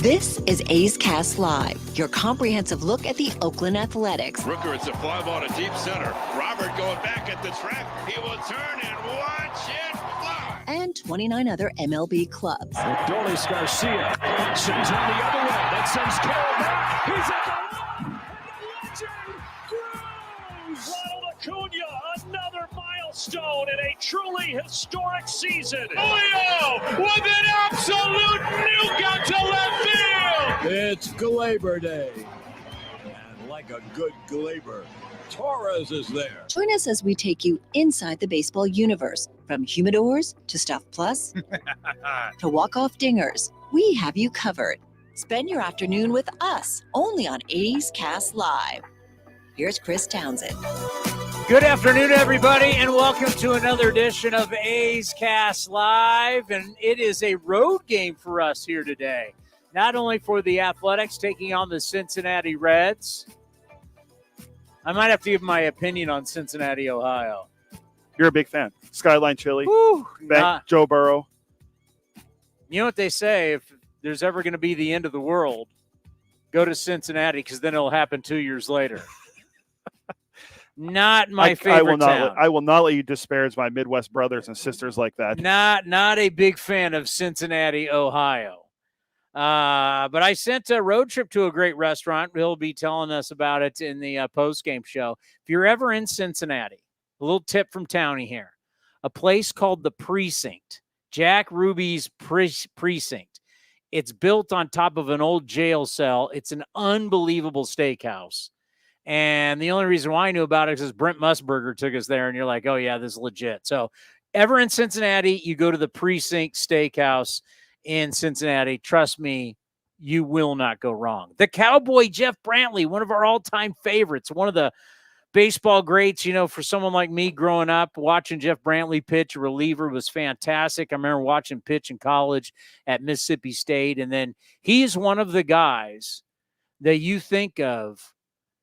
This is A's Cast Live, your comprehensive look at the Oakland Athletics. Rooker, it's a fly ball to deep center. Robert going back at the track. He will turn and watch it fly. And 29 other MLB clubs. Dolis Garcia swings on the other way. That sends Carroll back. He's at the wall. And the legend grows. Ronald Acuna, another milestone in a truly historic season. Julio with an absolute nuke out to left field. It's Glaber Day. And like a good Glaber, Torres is there. Join us as we take you inside the baseball universe. From humidors to Stuff Plus to walk-off dingers, we have you covered. Spend your afternoon with us, only on A's Cast Live. Here's Chris Townsend. Good afternoon, everybody, and welcome to another edition of A's Cast Live. And it is a road game for us here today. Not only for the Athletics taking on the Cincinnati Reds. I might have to give my opinion on Cincinnati, Ohio. You're a big fan. Skyline Chili. Woo, Joe Burrow. You know what they say, if there's ever going to be the end of the world, go to Cincinnati, because then it'll happen 2 years later. Not my favorite town. I will not let you disparage my Midwest brothers and sisters like that. Not a big fan of Cincinnati, Ohio. But I sent a road trip to a great restaurant. He'll be telling us about it in the post-game show. If you're ever in Cincinnati, a little tip from Towny here. A place called The Precinct, Jack Ruby's Precinct. It's built on top of an old jail cell. It's an unbelievable steakhouse. And the only reason why I knew about it is Brent Musburger took us there, and you're like, oh, yeah, this is legit. So ever in Cincinnati, you go to the Precinct Steakhouse in Cincinnati. Trust me, you will not go wrong. The Cowboy Jeff Brantley, one of our all-time favorites, one of the baseball greats, you know, for someone like me growing up, watching Jeff Brantley pitch, a reliever, was fantastic. I remember watching pitch in college at Mississippi State. And then he's one of the guys that you think of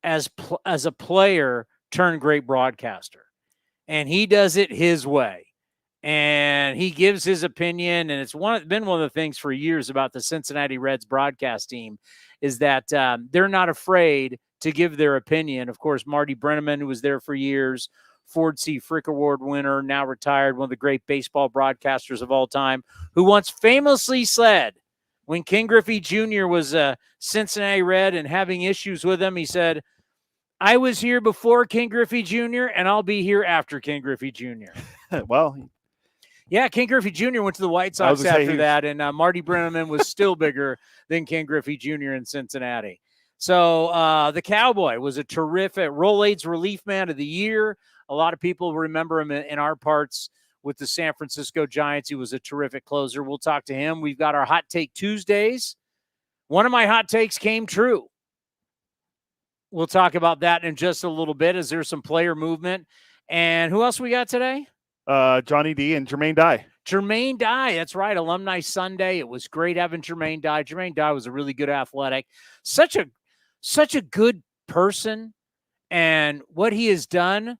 as a player turned great broadcaster. And he does it his way. And he gives his opinion. And it's been one of the things for years about the Cincinnati Reds broadcast team is that they're not afraid to give their opinion. Of course, Marty Brennaman, who was there for years, Ford C. Frick Award winner, now retired, one of the great baseball broadcasters of all time, who once famously said, when Ken Griffey Jr. was a Cincinnati Red and having issues with him, he said, I was here before Ken Griffey Jr., and I'll be here after Ken Griffey Jr. Well, yeah, Ken Griffey Jr. went to the White Sox after that, and Marty Brennaman was still bigger than Ken Griffey Jr. in Cincinnati. So the Cowboy was a terrific Roland's Relief Man of the Year. A lot of people remember him in our parts with the San Francisco Giants. He was a terrific closer. We'll talk to him. We've got our Hot Take Tuesdays. One of my hot takes came true. We'll talk about that in just a little bit as there's some player movement. And who else we got today? Johnny D and Jermaine Dye. Jermaine Dye, that's right. Alumni Sunday. It was great having Jermaine Dye. Jermaine Dye was a really good athletic. Such a good person, and what he has done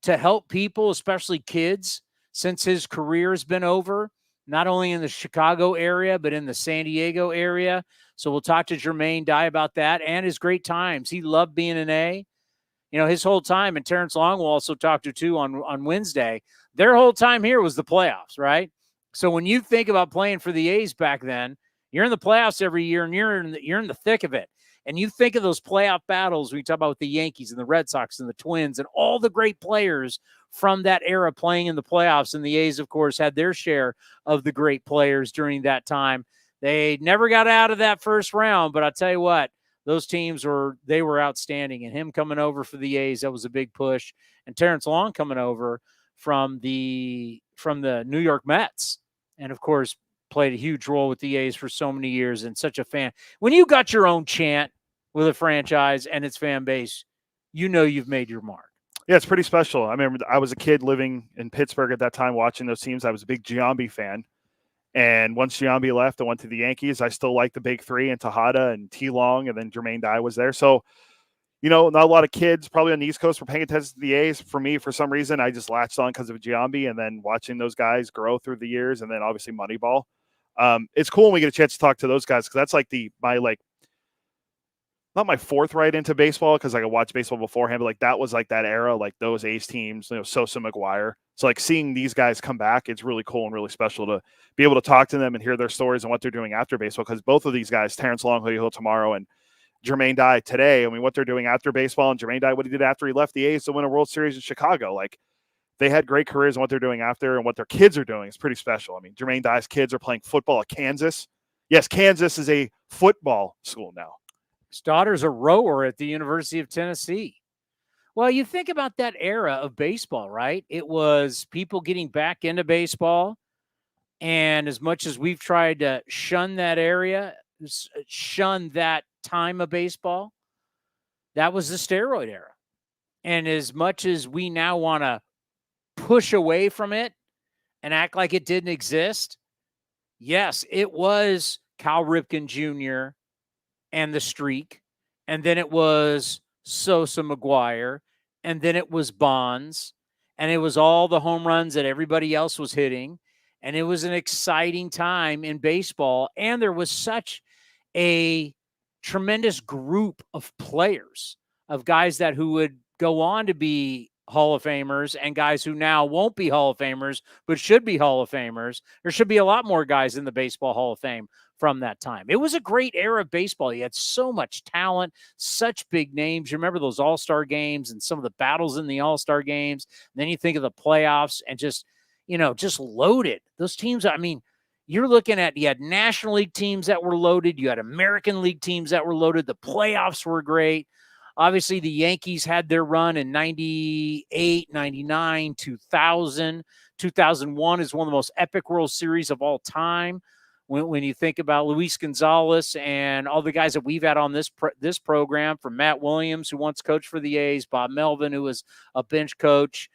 to help people, especially kids, since his career has been over, not only in the Chicago area, but in the San Diego area. So we'll talk to Jermaine Dye about that and his great times. He loved being an A. You know, his whole time, and Terrence Long will also talk to too on Wednesday. Their whole time here was the playoffs, right? So when you think about playing for the A's back then, you're in the playoffs every year, and you're in the thick of it. And you think of those playoff battles we talk about with the Yankees and the Red Sox and the Twins and all the great players from that era playing in the playoffs. And the A's, of course, had their share of the great players during that time. They never got out of that first round, but I'll tell you what, those teams were outstanding. And him coming over for the A's, that was a big push. And Terrence Long coming over from the New York Mets. And, of course, played a huge role with the A's for so many years and such a fan. When you got your own chant with a franchise and its fan base, you know you've made your mark. Yeah, it's pretty special. I remember I was a kid living in Pittsburgh at that time watching those teams. I was a big Giambi fan. And once Giambi left, I went to the Yankees. I still like the big three and Tejada and T-Long, and then Jermaine Dye was there. So, you know, not a lot of kids probably on the East Coast were paying attention to the A's. For me, for some reason, I just latched on because of Giambi and then watching those guys grow through the years and then obviously Moneyball. It's cool when we get a chance to talk to those guys because that's like not my fourth right into baseball because I could watch baseball beforehand, but like that was like that era, like those A's teams, Sosa, McGuire. So like seeing these guys come back, it's really cool and really special to be able to talk to them and hear their stories and what they're doing after baseball. Because both of these guys, Terrence Long, who you'll tomorrow, and Jermaine Dye today, I mean, what they're doing after baseball, and Jermaine Dye, what he did after he left the A's to win a World Series in Chicago. Like they had great careers, and what they're doing after and what their kids are doing is pretty special. I mean, Jermaine Dye's kids are playing football at Kansas. Yes, Kansas is a football school now. His daughter's a rower at the University of Tennessee. Well, you think about that era of baseball, right? It was people getting back into baseball. And as much as we've tried to shun that area, shun that time of baseball, that was the steroid era. And as much as we now want to push away from it and act like it didn't exist, yes, it was Cal Ripken Jr. and the streak. And then it was Sosa, McGuire. And then it was Bonds. And it was all the home runs that everybody else was hitting. And it was an exciting time in baseball. And there was such a tremendous group of players, of guys who would go on to be Hall of Famers and guys who now won't be Hall of Famers, but should be Hall of Famers. There should be a lot more guys in the Baseball Hall of Fame from that time. It was a great era of baseball. You had so much talent, such big names. You remember those all-star games and some of the battles in the all-star games. And then you think of the playoffs and just loaded. Those teams, I mean, you're looking at, you had National League teams that were loaded. You had American League teams that were loaded. The playoffs were great. Obviously, the Yankees had their run in 98, 99, 2000. 2001 is one of the most epic World Series of all time. When you think about Luis Gonzalez and all the guys that we've had on this program, from Matt Williams, who once coached for the A's, Bob Melvin, who was a bench coach,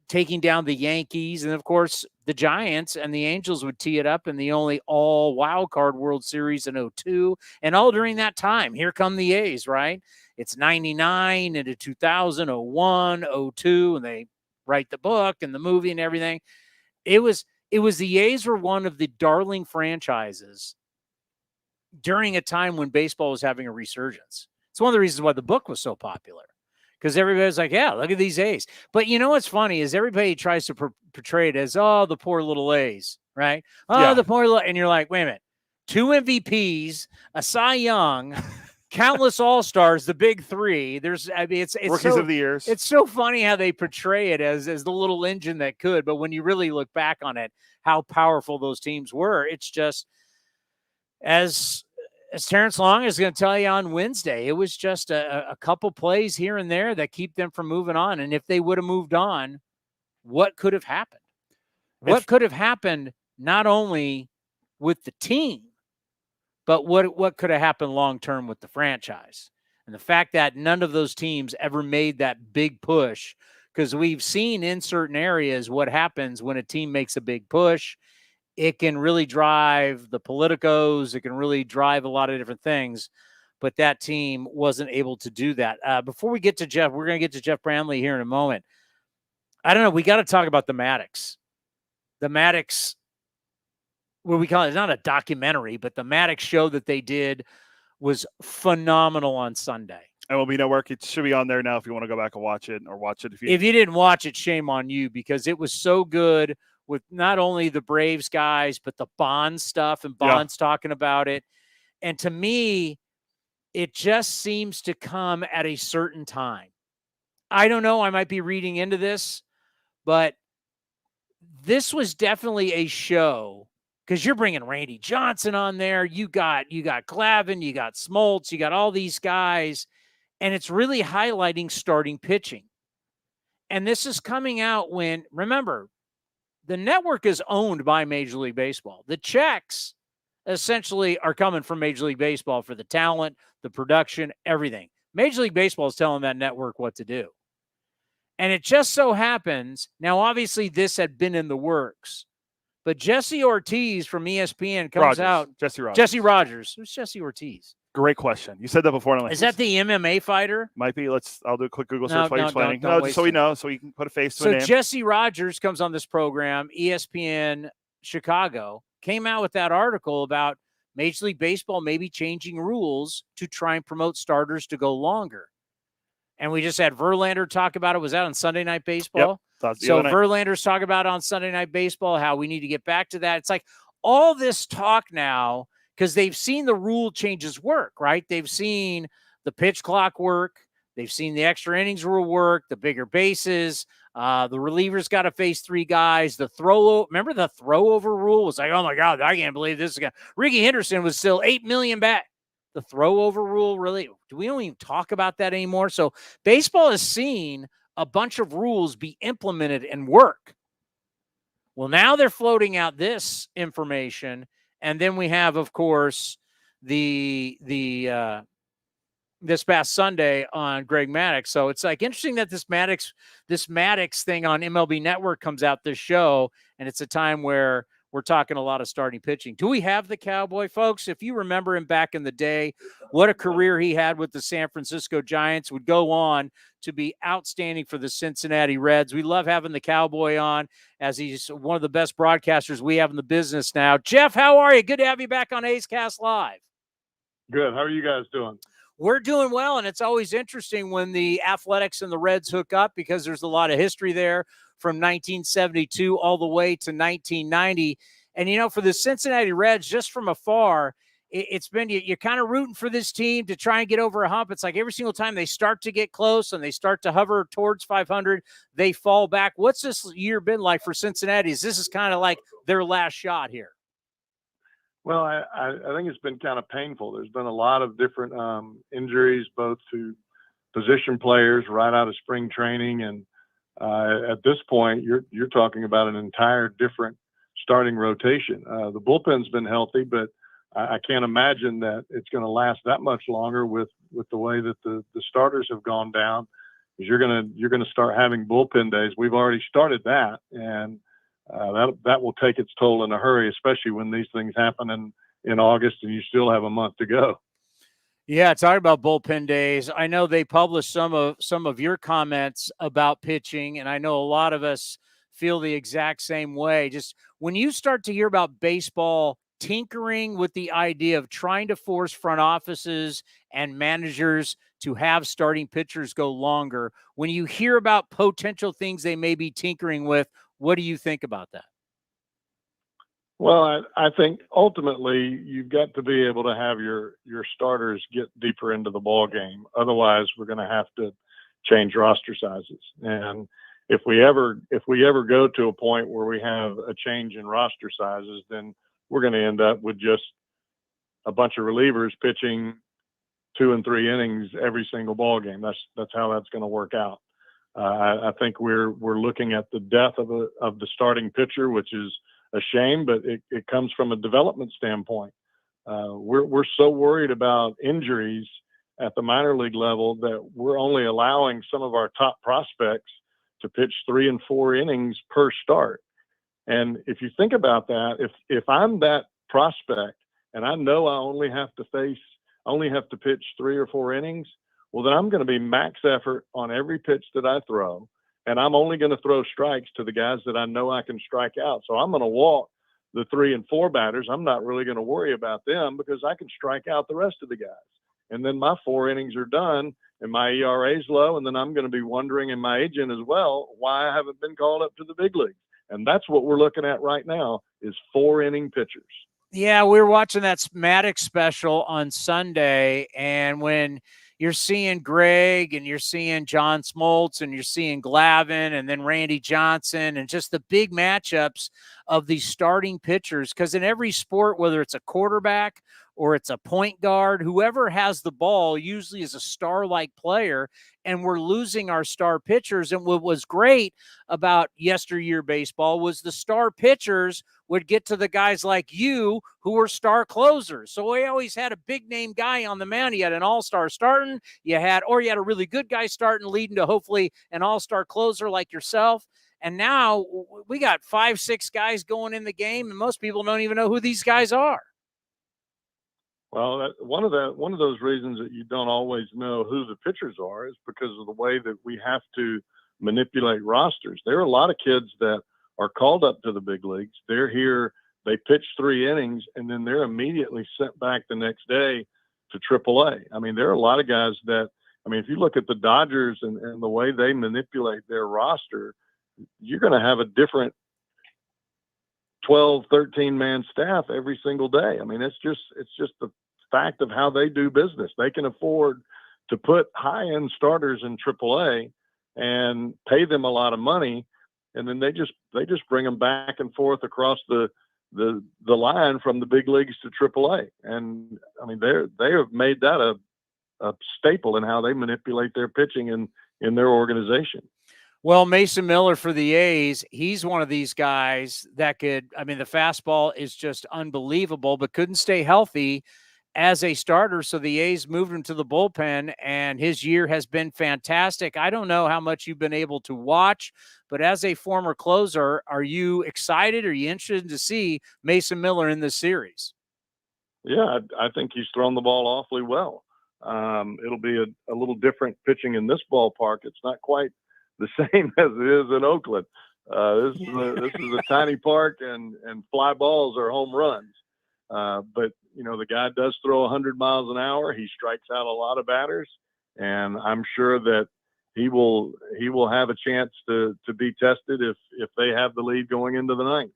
taking down the Yankees, and of course the Giants and the Angels would tee it up in the only all wild card World Series in 2002. And all during that time, here come the A's, right? It's 99 into 2000, 01, 02, and they write the book and the movie and everything. It was the A's were one of the darling franchises during a time when baseball was having a resurgence. It's one of the reasons why the book was so popular. Because everybody's like, yeah, look at these A's. But you know what's funny is everybody tries to portray it as, oh, the poor little A's, right? Oh, yeah. The poor little, and you're like, wait a minute, 2 MVPs, a Cy Young, countless All-Stars, the big three. It's rookies of the years. It's so funny how they portray it as the little engine that could. But when you really look back on it, how powerful those teams were, it's just as Terrence Long is going to tell you on Wednesday, it was just a couple plays here and there that keep them from moving on. And if they would have moved on, what could have happened? What could have happened not only with the team, but what could have happened long-term with the franchise? And the fact that none of those teams ever made that big push, because we've seen in certain areas what happens when a team makes a big push. It can really drive the politicos. It can really drive a lot of different things. But that team wasn't able to do that. Before we get to Jeff, we're going to get to Jeff Brantley here in a moment. I don't know. We got to talk about the Maddux. The Maddux, what we call it, it's not a documentary, but the Maddux show that they did was phenomenal on Sunday. MLB Network, it should be on there now if you want to go back and watch it, or watch it. If you didn't watch it, shame on you, because it was so good. With not only the Braves guys, but the Bonds stuff, and Bonds talking about it. And to me, it just seems to come at a certain time. I don't know. I might be reading into this, but this was definitely a show, because you're bringing Randy Johnson on there. You got Glavine, you got Smoltz, you got all these guys, and it's really highlighting starting pitching. And this is coming out when, remember, the network is owned by Major League Baseball. The checks essentially are coming from Major League Baseball for the talent, the production, everything. Major League Baseball is telling that network what to do. And it just so happens, now obviously this had been in the works, but Jesse Ortiz from ESPN comes out. Jesse Rogers. Who's Jesse Ortiz? Great question. You said that before. And is that the MMA fighter? Might be. I'll do a quick Google search while you're explaining. Just so we know, so we can put a face to a name. So Jesse Rogers comes on this program, ESPN Chicago, came out with that article about Major League Baseball maybe changing rules to try and promote starters to go longer. And we just had Verlander talk about it. Was that on Sunday Night Baseball? Yep. So Verlander's talking about it on Sunday Night Baseball, how we need to get back to that. It's like all this talk now, because they've seen the rule changes work, right? They've seen the pitch clock work. They've seen the extra innings rule work, the bigger bases. The relievers got to face 3 guys. Remember the throw-over rule was like, oh, my God, I can't believe this is going to – Ricky Henderson was still $8 million back. The throw-over rule, really, we don't even talk about that anymore. So baseball has seen a bunch of rules be implemented and work. Well, now they're floating out this information, and then we have, of course, this past Sunday on Greg Maddux. So it's like interesting that this Maddux thing on MLB Network comes out this show, and it's a time where we're talking a lot of starting pitching. Do we have the Cowboy, folks? If you remember him back in the day, what a career he had with the San Francisco Giants, would go on to be outstanding for the Cincinnati Reds. We love having the Cowboy on, as he's one of the best broadcasters we have in the business now. Jeff, how are you? Good to have you back on A's Cast Live. Good. How are you guys doing? We're doing well, and it's always interesting when the Athletics and the Reds hook up, because there's a lot of history there from 1972 all the way to 1990. And, you know, for the Cincinnati Reds, just from afar, it's been, you're kind of rooting for this team to try and get over a hump. It's like every single time they start to get close and they start to hover towards 500, they fall back. What's this year been like for Cincinnati? This is kind of like their last shot here. Well, I think it's been kind of painful. There's been a lot of different injuries, both to position players right out of spring training. And at this point, you're talking about an entire different starting rotation. The bullpen's been healthy, but I can't imagine that it's going to last that much longer with the way that the starters have gone down. Because you're going to start having bullpen days. We've already started that, and that will take its toll in a hurry, especially when these things happen in August and you still have a month to go. Yeah, talking about bullpen days, I know they published some of your comments about pitching, and I know a lot of us feel the exact same way. Just when you start to hear about baseball tinkering with the idea of trying to force front offices and managers to have starting pitchers go longer, when you hear about potential things they may be tinkering with, what do you think about that? Well, I think ultimately you've got to be able to have your starters get deeper into the ball game. Otherwise, we're going to have to change roster sizes. And if we ever go to a point where we have a change in roster sizes, then we're going to end up with just a bunch of relievers pitching 2 and 3 innings every single ball game. That's how that's going to work out. I think we're looking at the death of the starting pitcher, which is a shame, but it comes from a development standpoint. We're so worried about injuries at the minor league level that we're only allowing some of our top prospects to pitch 3 and 4 innings per start. And if you think about that, if I'm that prospect and I know I only have to pitch 3 or 4 innings, well, then I'm going to be max effort on every pitch that I throw. And I'm only going to throw strikes to the guys that I know I can strike out. So I'm going to walk the 3 and 4 batters. I'm not really going to worry about them because I can strike out the rest of the guys. And then my 4 innings are done and my ERA is low. And then I'm going to be wondering, and my agent as well, why I haven't been called up to the big leagues. And that's what we're looking at right now is 4-inning pitchers. Yeah, we were watching that Maddux special on Sunday, and when you're seeing Greg and you're seeing John Smoltz and you're seeing Glavine and then Randy Johnson and just the big matchups of these starting pitchers, because in every sport, whether it's a quarterback or it's a point guard, whoever has the ball usually is a star-like player, and we're losing our star pitchers. And what was great about yesteryear baseball was the star pitchers would get to the guys like you who were star closers. So we always had a big-name guy on the mound. You had an all-star starting, you had a really good guy starting, leading to hopefully an all-star closer like yourself. And now we got 5-6 guys going in the game, and most people don't even know who these guys are. Well, one of those reasons that you don't always know who the pitchers are is because of the way that we have to manipulate rosters. There are a lot of kids that are called up to the big leagues. They're here they pitch 3 innings, and then they're immediately sent back the next day to AAA. I mean, there are a lot of guys that, I mean, if you look at the Dodgers and the way they manipulate their roster, you're going to have a different 12, 13-man staff every single day. I mean, it's just the fact of how they do business. They can afford to put high-end starters in AAA and pay them a lot of money, and then they just bring them back and forth across the line from the big leagues to AAA. And I mean, they have made that a staple in how they manipulate their pitching in their organization. Well, Mason Miller for the A's, he's one of these guys that could, I mean, the fastball is just unbelievable, but couldn't stay healthy as a starter. So the A's moved him to the bullpen, and his year has been fantastic. I don't know how much you've been able to watch, but as a former closer, are you excited? Are you interested to see Mason Miller in this series? Yeah, I think he's thrown the ball awfully well. It'll be a little different pitching in this ballpark. It's not quite the same as it is in Oakland. This is a tiny park, and fly balls are home runs. But you know, the guy does throw 100 miles an hour. He strikes out a lot of batters, and I'm sure that he will have a chance to be tested if they have the lead going into the ninth.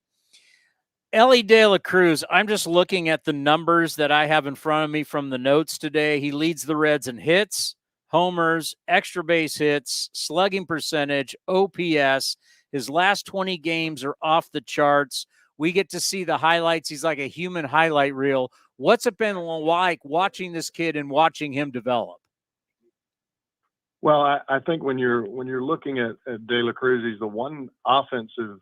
Elly De La Cruz, I'm just looking at the numbers that I have in front of me from the notes today. He leads the Reds in hits, homers, extra base hits, slugging percentage, OPS. His last 20 games are off the charts. We get to see the highlights. He's like a human highlight reel. What's it been like watching this kid and watching him develop? Well, I think when you're looking at De La Cruz, he's the one offensive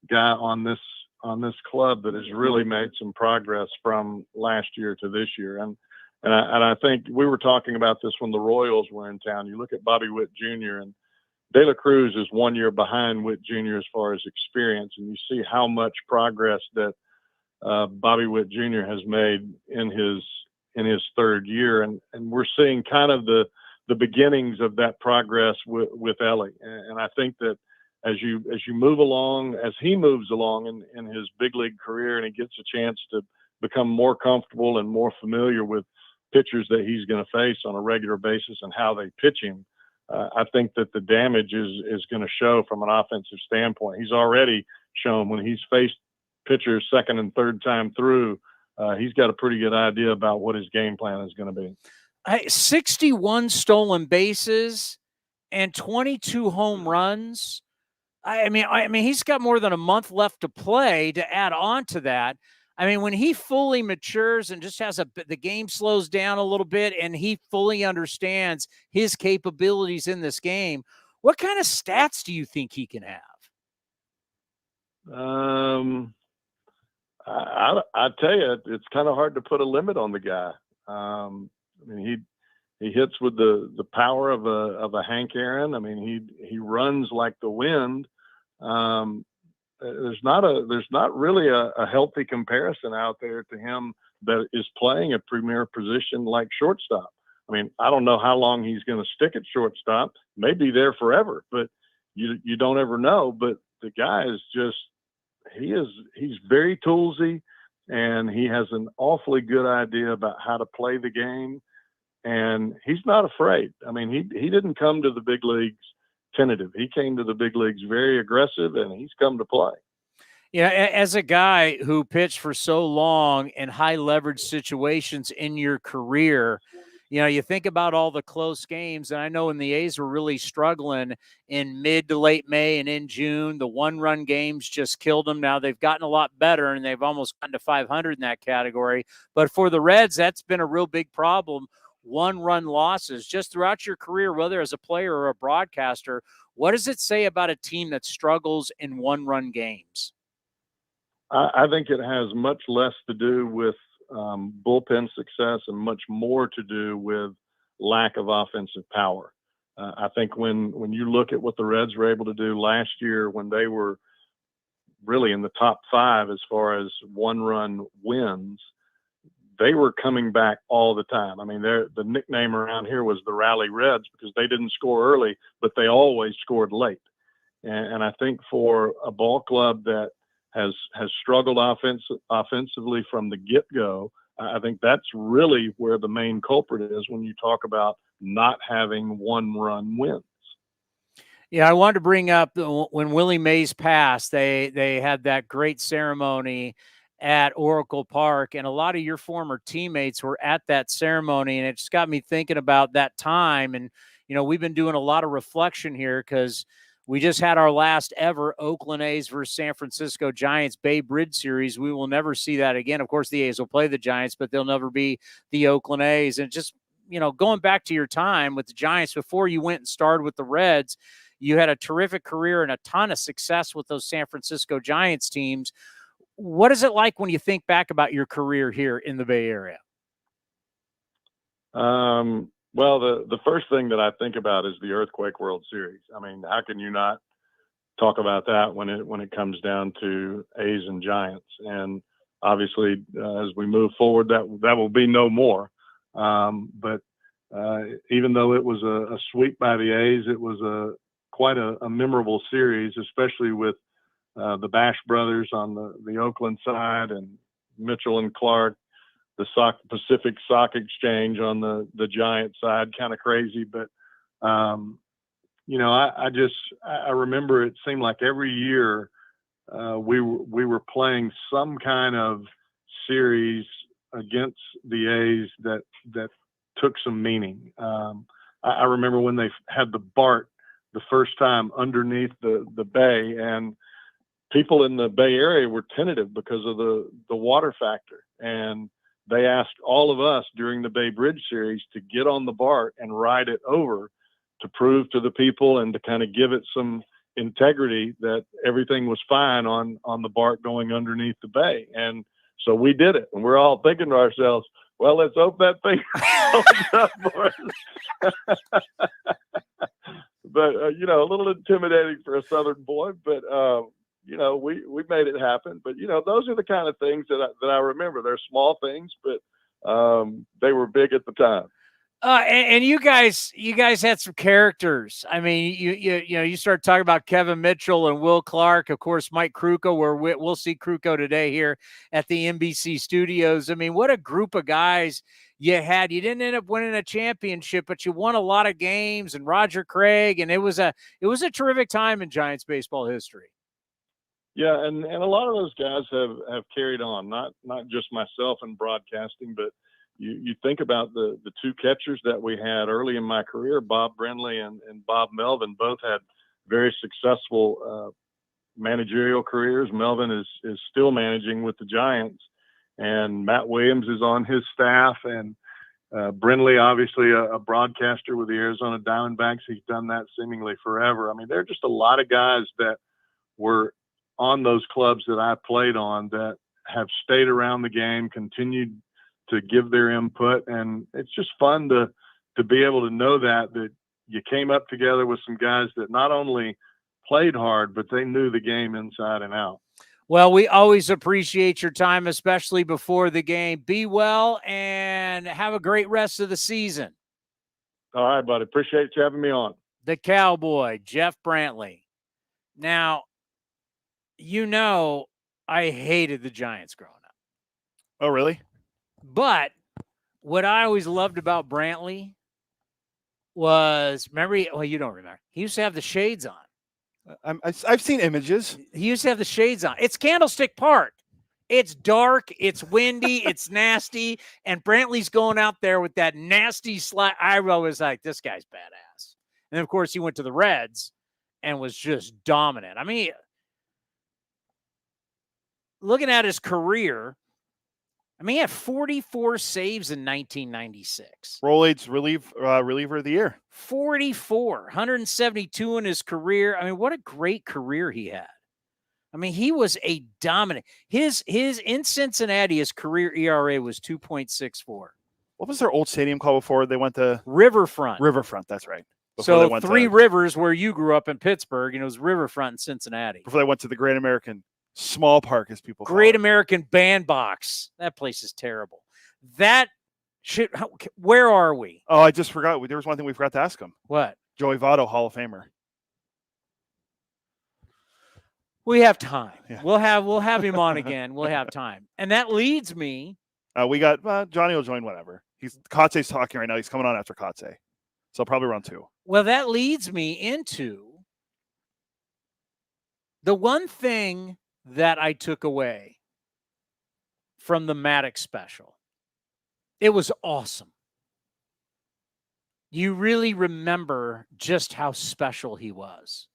guy on this club that has really made some progress from last year to this year. And I think we were talking about this when the Royals were in town. You look at Bobby Witt Jr. and De La Cruz is 1 year behind Witt Jr. as far as experience, and you see how much progress that Bobby Witt Jr. has made in his third year, and we're seeing kind of the beginnings of that progress with Elly. And I think that as you move along, as he moves along in his big league career, and he gets a chance to become more comfortable and more familiar with pitchers that he's going to face on a regular basis and how they pitch him, I think that the damage is going to show from an offensive standpoint. He's already shown when he's faced pitchers second and third time through, he's got a pretty good idea about what his game plan is going to be. 61 stolen bases and 22 home runs. I mean, he's got more than a month left to play to add on to that. I mean, when he fully matures and just has the game slows down a little bit and he fully understands his capabilities in this game, what kind of stats do you think he can have? I tell you, it's kind of hard to put a limit on the guy. I mean, he hits with the power of a Hank Aaron. I mean, he runs like the wind. There's not really a healthy comparison out there to him that is playing a premier position like shortstop. I mean, I don't know how long he's going to stick at shortstop. Maybe there forever, but you don't ever know. But the guy is just he's very toolsy, and he has an awfully good idea about how to play the game, and he's not afraid. I mean, he didn't come to the big leagues tentative. He came to the big leagues very aggressive, and he's come to play. Yeah, as a guy who pitched for so long in high leverage situations in your career, you know, you think about all the close games, and I know when the A's were really struggling in mid to late May and in June, the one-run games just killed them. Now they've gotten a lot better, and they've almost gotten to 500 in that category. But for the Reds, that's been a real big problem. One-run losses just throughout your career, whether as a player or a broadcaster. What does it say about a team that struggles in one-run games? I think it has much less to do with bullpen success and much more to do with lack of offensive power. I think when you look at what the Reds were able to do last year, when they were really in the top 5 as far as one-run wins, they were coming back all the time. I mean, the nickname around here was the Rally Reds because they didn't score early, but they always scored late. And I think for a ball club that has struggled offensively from the get-go. I think that's really where the main culprit is when you talk about not having one-run wins. Yeah, I wanted to bring up when Willie Mays passed, they had that great ceremony at Oracle Park, and a lot of your former teammates were at that ceremony, and it just got me thinking about that time. And, we've been doing a lot of reflection here because we just had our last ever Oakland A's versus San Francisco Giants Bay Bridge series. We will never see that again. Of course, the A's will play the Giants, but they'll never be the Oakland A's. And just, going back to your time with the Giants before you went and started with the Reds, you had a terrific career and a ton of success with those San Francisco Giants teams. What is it like when you think back about your career here in the Bay Area? Well, the first thing that I think about is the Earthquake World Series. I mean, how can you not talk about that when it comes down to A's and Giants? And obviously, as we move forward, that will be no more. But even though it was a sweep by the A's, it was quite a memorable series, especially with the Bash brothers on the Oakland side and Mitchell and Clark, the Pacific Sock Exchange on the Giant side. Kind of crazy, but I remember it seemed like every year we were playing some kind of series against the A's that took some meaning. I remember when they had the BART the first time underneath the bay, and people in the Bay Area were tentative because of the water factor. And they asked all of us during the Bay Bridge series to get on the BART and ride it over to prove to the people and to kind of give it some integrity that everything was fine on the BART going underneath the bay. And so we did it, and we're all thinking to ourselves, well, let's hope that thing holds up for us. But, a little intimidating for a Southern boy, but, we made it happen. But, those are the kind of things that I remember. They're small things, but they were big at the time. And you guys had some characters. I mean, you started talking about Kevin Mitchell and Will Clark, of course, Mike Krukow, where we'll see Krukow today here at the NBC studios. I mean, what a group of guys you had. You didn't end up winning a championship, but you won a lot of games, and Roger Craig, and it was a terrific time in Giants baseball history. Yeah, and a lot of those guys have carried on, not just myself in broadcasting, but you think about the two catchers that we had early in my career, Bob Brantley and Bob Melvin, both had very successful managerial careers. Melvin is still managing with the Giants, and Matt Williams is on his staff, and Brantley, obviously a broadcaster with the Arizona Diamondbacks. He's done that seemingly forever. I mean, there are just a lot of guys that were on those clubs that I played on that have stayed around the game, continued to give their input. And it's just fun to be able to know that you came up together with some guys that not only played hard, but they knew the game inside and out. Well, we always appreciate your time, especially before the game. Be well and have a great rest of the season. All right, buddy. Appreciate you having me on. The Cowboy, Jeff Brantley. Now, I hated the Giants growing up. Oh, really? But what I always loved about Brantley was, you don't remember. He used to have the shades on. I've seen images. He used to have the shades on. It's Candlestick Park. It's dark. It's windy. It's nasty. And Brantley's going out there with that nasty slide. I was like, this guy's badass. And of course, he went to the Reds and was just dominant. I mean, looking at his career, he had 44 saves in 1996. Roland's reliever of the year. 44, 172 in his career. I mean, what a great career he had. I mean, he was a dominant. His in Cincinnati, his career ERA was 2.64. What was their old stadium called before they went to Riverfront? Riverfront, that's right. So Three Rivers, where you grew up in Pittsburgh, it was Riverfront in Cincinnati. Before they went to the Great American Small Park, as people call it. Great American Bandbox. That place is terrible. Where are we? Oh, I just forgot. There was one thing we forgot to ask him. What? Joey Votto, Hall of Famer. We have time. Yeah. We'll have him on again. We'll have time. And that leads me. We got Johnny will join whenever. Kotze's talking right now. He's coming on after Kotze. So probably round 2. Well, that leads me into the one thing that I took away from the Maddux special. It was awesome. You really remember just how special he was.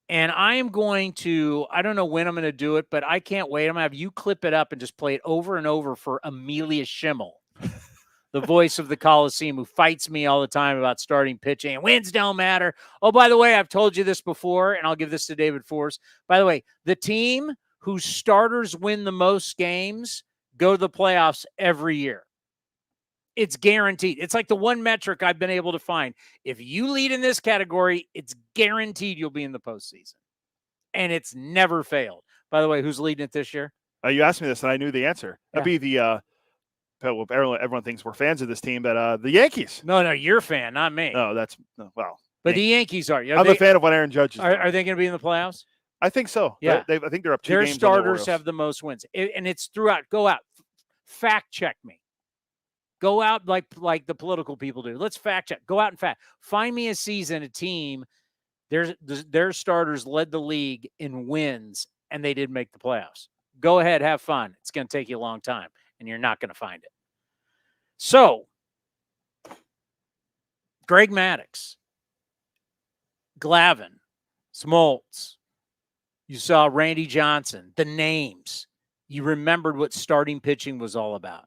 And I am going to, I don't know when I'm going to do it, but I can't wait. I'm going to have you clip it up and just play it over and over for Amelia Schimmel, the voice of the Coliseum, who fights me all the time about starting pitching. And wins don't matter. Oh, by the way, I've told you this before, and I'll give this to David Force. By the way, the team whose starters win the most games go to the playoffs every year. It's guaranteed. It's like the one metric I've been able to find. If you lead in this category, it's guaranteed you'll be in the postseason. And it's never failed. By the way, who's leading it this year? You asked me this, and I knew the answer. That'd be the everyone thinks we're fans of this team, but the Yankees. No, you're a fan, not me. No, But the Yankees are. I'm a fan of what Aaron Judge is doing. Are they going to be in the playoffs? I think so. Yeah. I think they're up 2 Their games. starters have the most wins. And it's throughout. Go out. Fact check me. Go out like the political people do. Let's fact check. Go out and fact. Find me a season, a team, their starters led the league in wins, and they didn't make the playoffs. Go ahead, have fun. It's going to take you a long time, and you're not going to find it. So, Greg Maddux, Glavine, Smoltz, you saw Randy Johnson, the names. You remembered what starting pitching was all about.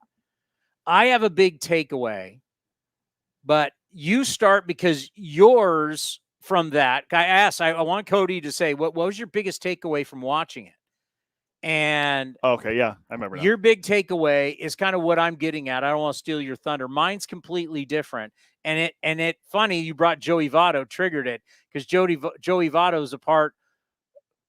I have a big takeaway, but you start because yours from that. I want Cody to say, what was your biggest takeaway from watching it? And okay, yeah, I remember your big takeaway is kind of what I'm getting at. I don't want to steal your thunder. Mine's completely different. And it funny you brought Joey Votto, triggered it, because Joey Votto is a part.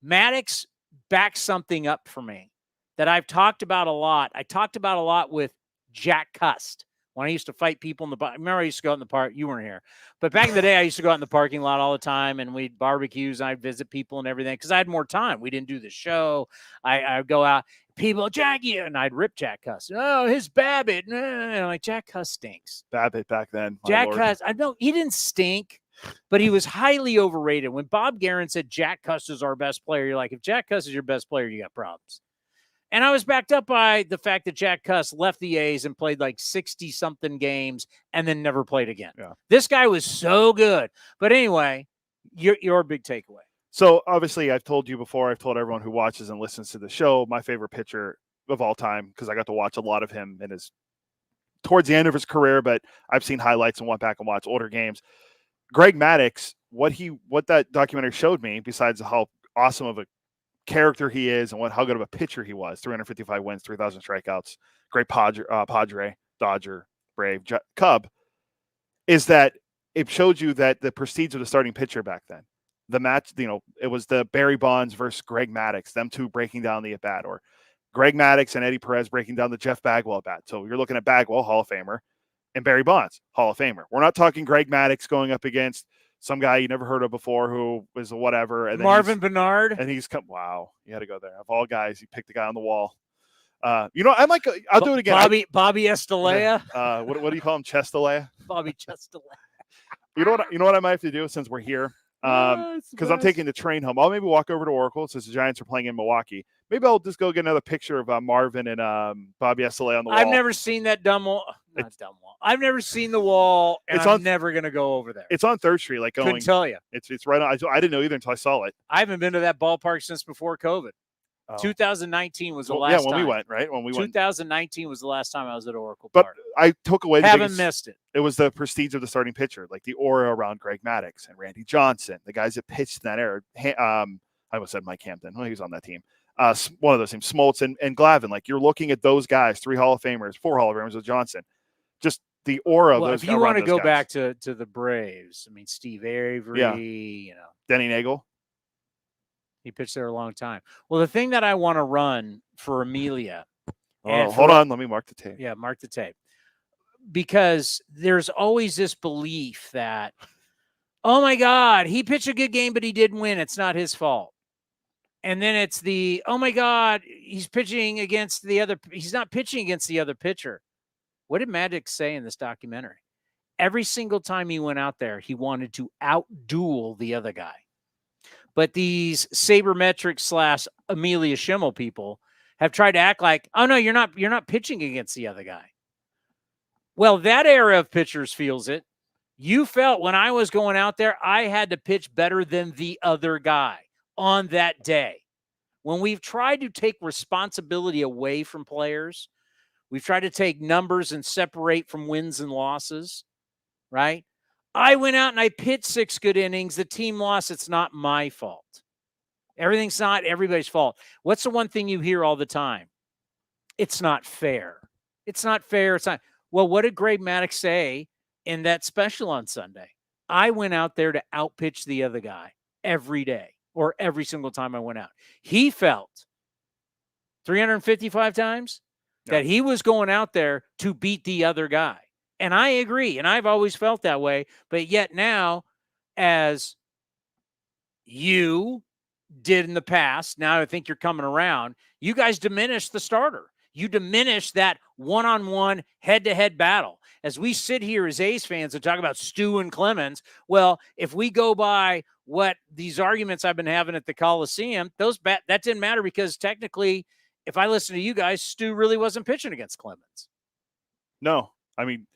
Maddux backed something up for me that I've talked about a lot. I talked about a lot with Jack Cust when I used to fight people in the park. Remember, I used to go out in the park. You weren't here. But back in the day, I used to go out in the parking lot all the time, and we'd barbecues, and I'd visit people and everything because I had more time. We didn't do the show. I'd go out, people, Jackie, and I'd rip Jack Cust. Oh, his Babbitt. And I'm like, Jack Cust stinks. Babbitt back then. Jack Cust, I know he didn't stink, but he was highly overrated. When Bob Guerin said Jack Cust is our best player, you're like, if Jack Cust is your best player, you got problems. And I was backed up by the fact that Jack Cust left the A's and played like 60-something games and then never played again. Yeah. This guy was so good. But anyway, your big takeaway. So, obviously, I've told you before, I've told everyone who watches and listens to the show, my favorite pitcher of all time, because I got to watch a lot of him towards the end of his career, but I've seen highlights and went back and watched older games. Greg Maddux, what that documentary showed me, besides how awesome of a character he is and how good of a pitcher he was, 355 wins, 3,000 strikeouts, great Padre, Dodger, Brave, Cub, is that it showed you that the prestige of the starting pitcher back then, the match, it was the Barry Bonds versus Greg Maddux, them two breaking down the at-bat, or Greg Maddux and Eddie Perez breaking down the Jeff Bagwell at-bat. So you're looking at Bagwell, Hall of Famer, and Barry Bonds, Hall of Famer. We're not talking Greg Maddux going up against some guy you never heard of before who was a whatever. And then Marvin Bernard. And he's come. Wow, you had to go there. Of all guys, he picked the guy on the wall. I'm like, I'll do it again. Bobby Estalella. What do you call him? Chestalella? Bobby Chestalella. You know what I might have to do since we're here? Because I'm taking the train home. I'll maybe walk over to Oracle since the Giants are playing in Milwaukee. Maybe I'll just go get another picture of Marvin and Bobby Estalella on the wall. I've never seen that dumb wall. Not dumb wall. I've never seen the wall, and I'm never going to go over there. It's on 3rd Street. Couldn't tell you. It's right on. I didn't know either until I saw it. I haven't been to that ballpark since before COVID. 2019 was the last time. Yeah, when we went, right? 2019 was the last time I was at Oracle Park. But I took away missed it. It was the prestige of the starting pitcher, like the aura around Greg Maddux and Randy Johnson, the guys that pitched in that era. I almost said Mike Hampton. Well, he was on that team. One of those teams, Smoltz and Glavine. Like, you're looking at those guys, 3 Hall of Famers, 4 Hall of Famers with Johnson. Just the aura of those guys. If you want to go back to the Braves, I mean, Steve Avery, Denny Nagel. He pitched there a long time. Well, the thing that I want to run for Amelia. Hold on. Let me mark the tape. Yeah, mark the tape. Because there's always this belief that, oh, my God, he pitched a good game, but he didn't win. It's not his fault. And then it's the, oh my God, he's pitching against the other. He's not pitching against the other pitcher. What did Maddux say in this documentary? Every single time he went out there, he wanted to outduel the other guy. But these sabermetric / Amelia Schimmel people have tried to act like, oh no, you're not pitching against the other guy. Well, that era of pitchers feels it. You felt when I was going out there, I had to pitch better than the other guy on that day. When we've tried to take responsibility away from players, we've tried to take numbers and separate from wins and losses, right? I went out and I pitched 6 good innings. The team lost. It's not my fault. Everything's not everybody's fault. What's the one thing you hear all the time? It's not fair. It's not fair. It's not. Well, what did Greg Maddux say in that special on Sunday? I went out there to outpitch the other guy every day or every single time I went out. He felt 355 times that he was going out there to beat the other guy. And I agree. And I've always felt that way. But yet now, as you did in the past, now I think you're coming around, you guys diminish the starter. You diminish that one-on-one, head-to-head battle. As we sit here as A's fans and talk about Stu and Clemens, well, if we go by what these arguments I've been having at the Coliseum, that didn't matter because technically, if I listen to you guys, Stu really wasn't pitching against Clemens. No, I mean,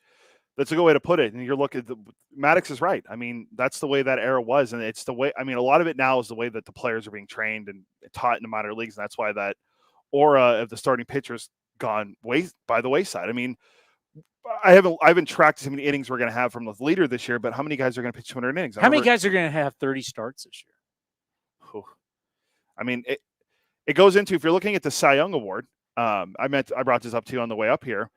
that's a good way to put it. And you're looking at Maddux is right. I mean, that's the way that era was. And it's the way, I mean, a lot of it now is the way that the players are being trained and taught in the minor leagues. And that's why that aura of the starting pitcher's gone by the wayside. I mean, I haven't tracked how many innings we're going to have from the leader this year, but how many guys are going to pitch 200 innings? How many guys are going to have 30 starts this year? I mean, it goes into, if you're looking at the Cy Young Award, I brought this up to you on the way up here.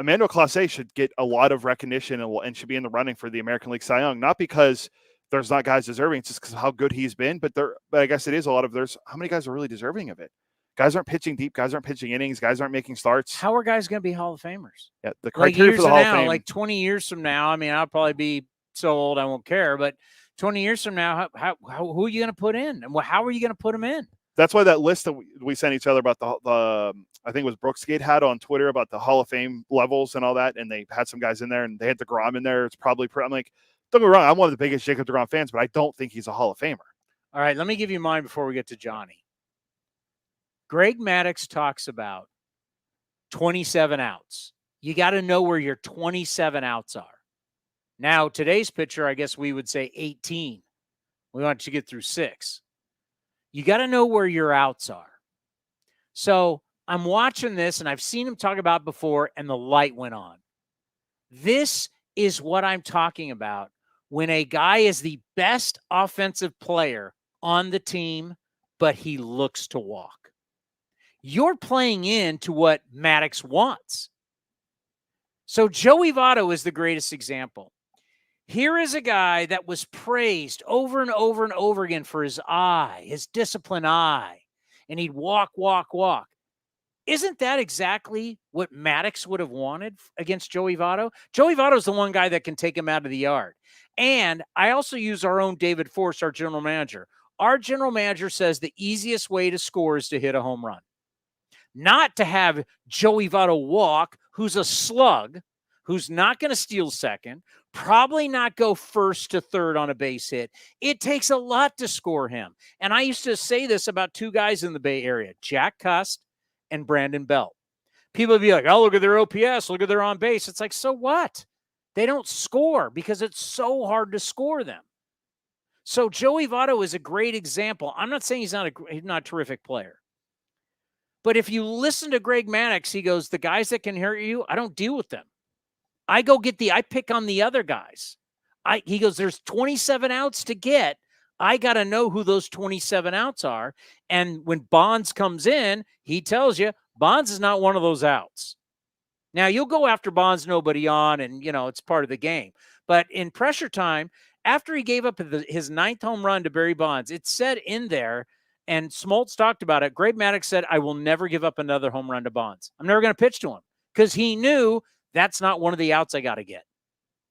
Emmanuel Clase should get a lot of recognition and should be in the running for the American League Cy Young, not because there's not guys deserving, it's just because of how good he's been, but I guess it is a lot of how many guys are really deserving of it? Guys aren't pitching deep, guys aren't pitching innings, guys aren't making starts. How are guys going to be Hall of Famers? Yeah, the criteria for the Hall of Fame. Like 20 years from now, I mean, I'll probably be so old I won't care, but 20 years from now, who are you going to put in? And how are you going to put them in? That's why that list that we sent each other about the I think it was Brooksgate had on Twitter about the Hall of Fame levels and all that, and they had some guys in there, and they had DeGrom in there. It's probably I'm like, don't get me wrong, I'm one of the biggest Jacob DeGrom fans, but I don't think he's a Hall of Famer. All right, let me give you mine before we get to Johnny. Greg Maddux talks about 27 outs. You got to know where your 27 outs are. Now, today's pitcher, I guess we would say 18. We want you to get through 6. You got to know where your outs are. So I'm watching this, and I've seen him talk about it before, and the light went on. This is what I'm talking about when a guy is the best offensive player on the team, but he looks to walk. You're playing into what Maddux wants. So Joey Votto is the greatest example. Here is a guy that was praised over and over and over again for his eye, his disciplined eye, and he'd walk. Isn't that exactly what Maddux would have wanted against Joey Votto? Joey Votto is the one guy that can take him out of the yard. And I also use our own David Force, our general manager. Our general manager says the easiest way to score is to hit a home run. Not to have Joey Votto walk, who's a slug, who's not going to steal second, probably not go first to third on a base hit. It takes a lot to score him. And I used to say this about 2 guys in the Bay Area, Jack Cust and Brandon Belt. People would be like, oh, look at their OPS, look at their on base. It's like, so what? They don't score because it's so hard to score them. So Joey Votto is a great example. I'm not saying he's not a terrific player. But if you listen to Greg Maddux, he goes, the guys that can hurt you, I don't deal with them. I pick on the other guys. He goes, there's 27 outs to get. I got to know who those 27 outs are. And when Bonds comes in, he tells you Bonds is not one of those outs. Now, you'll go after Bonds, nobody on, and, it's part of the game. But in pressure time, after he gave up his 9th home run to Barry Bonds, it said in there, and Smoltz talked about it, Greg Maddux said, I will never give up another home run to Bonds. I'm never going to pitch to him because he knew that's not one of the outs I got to get.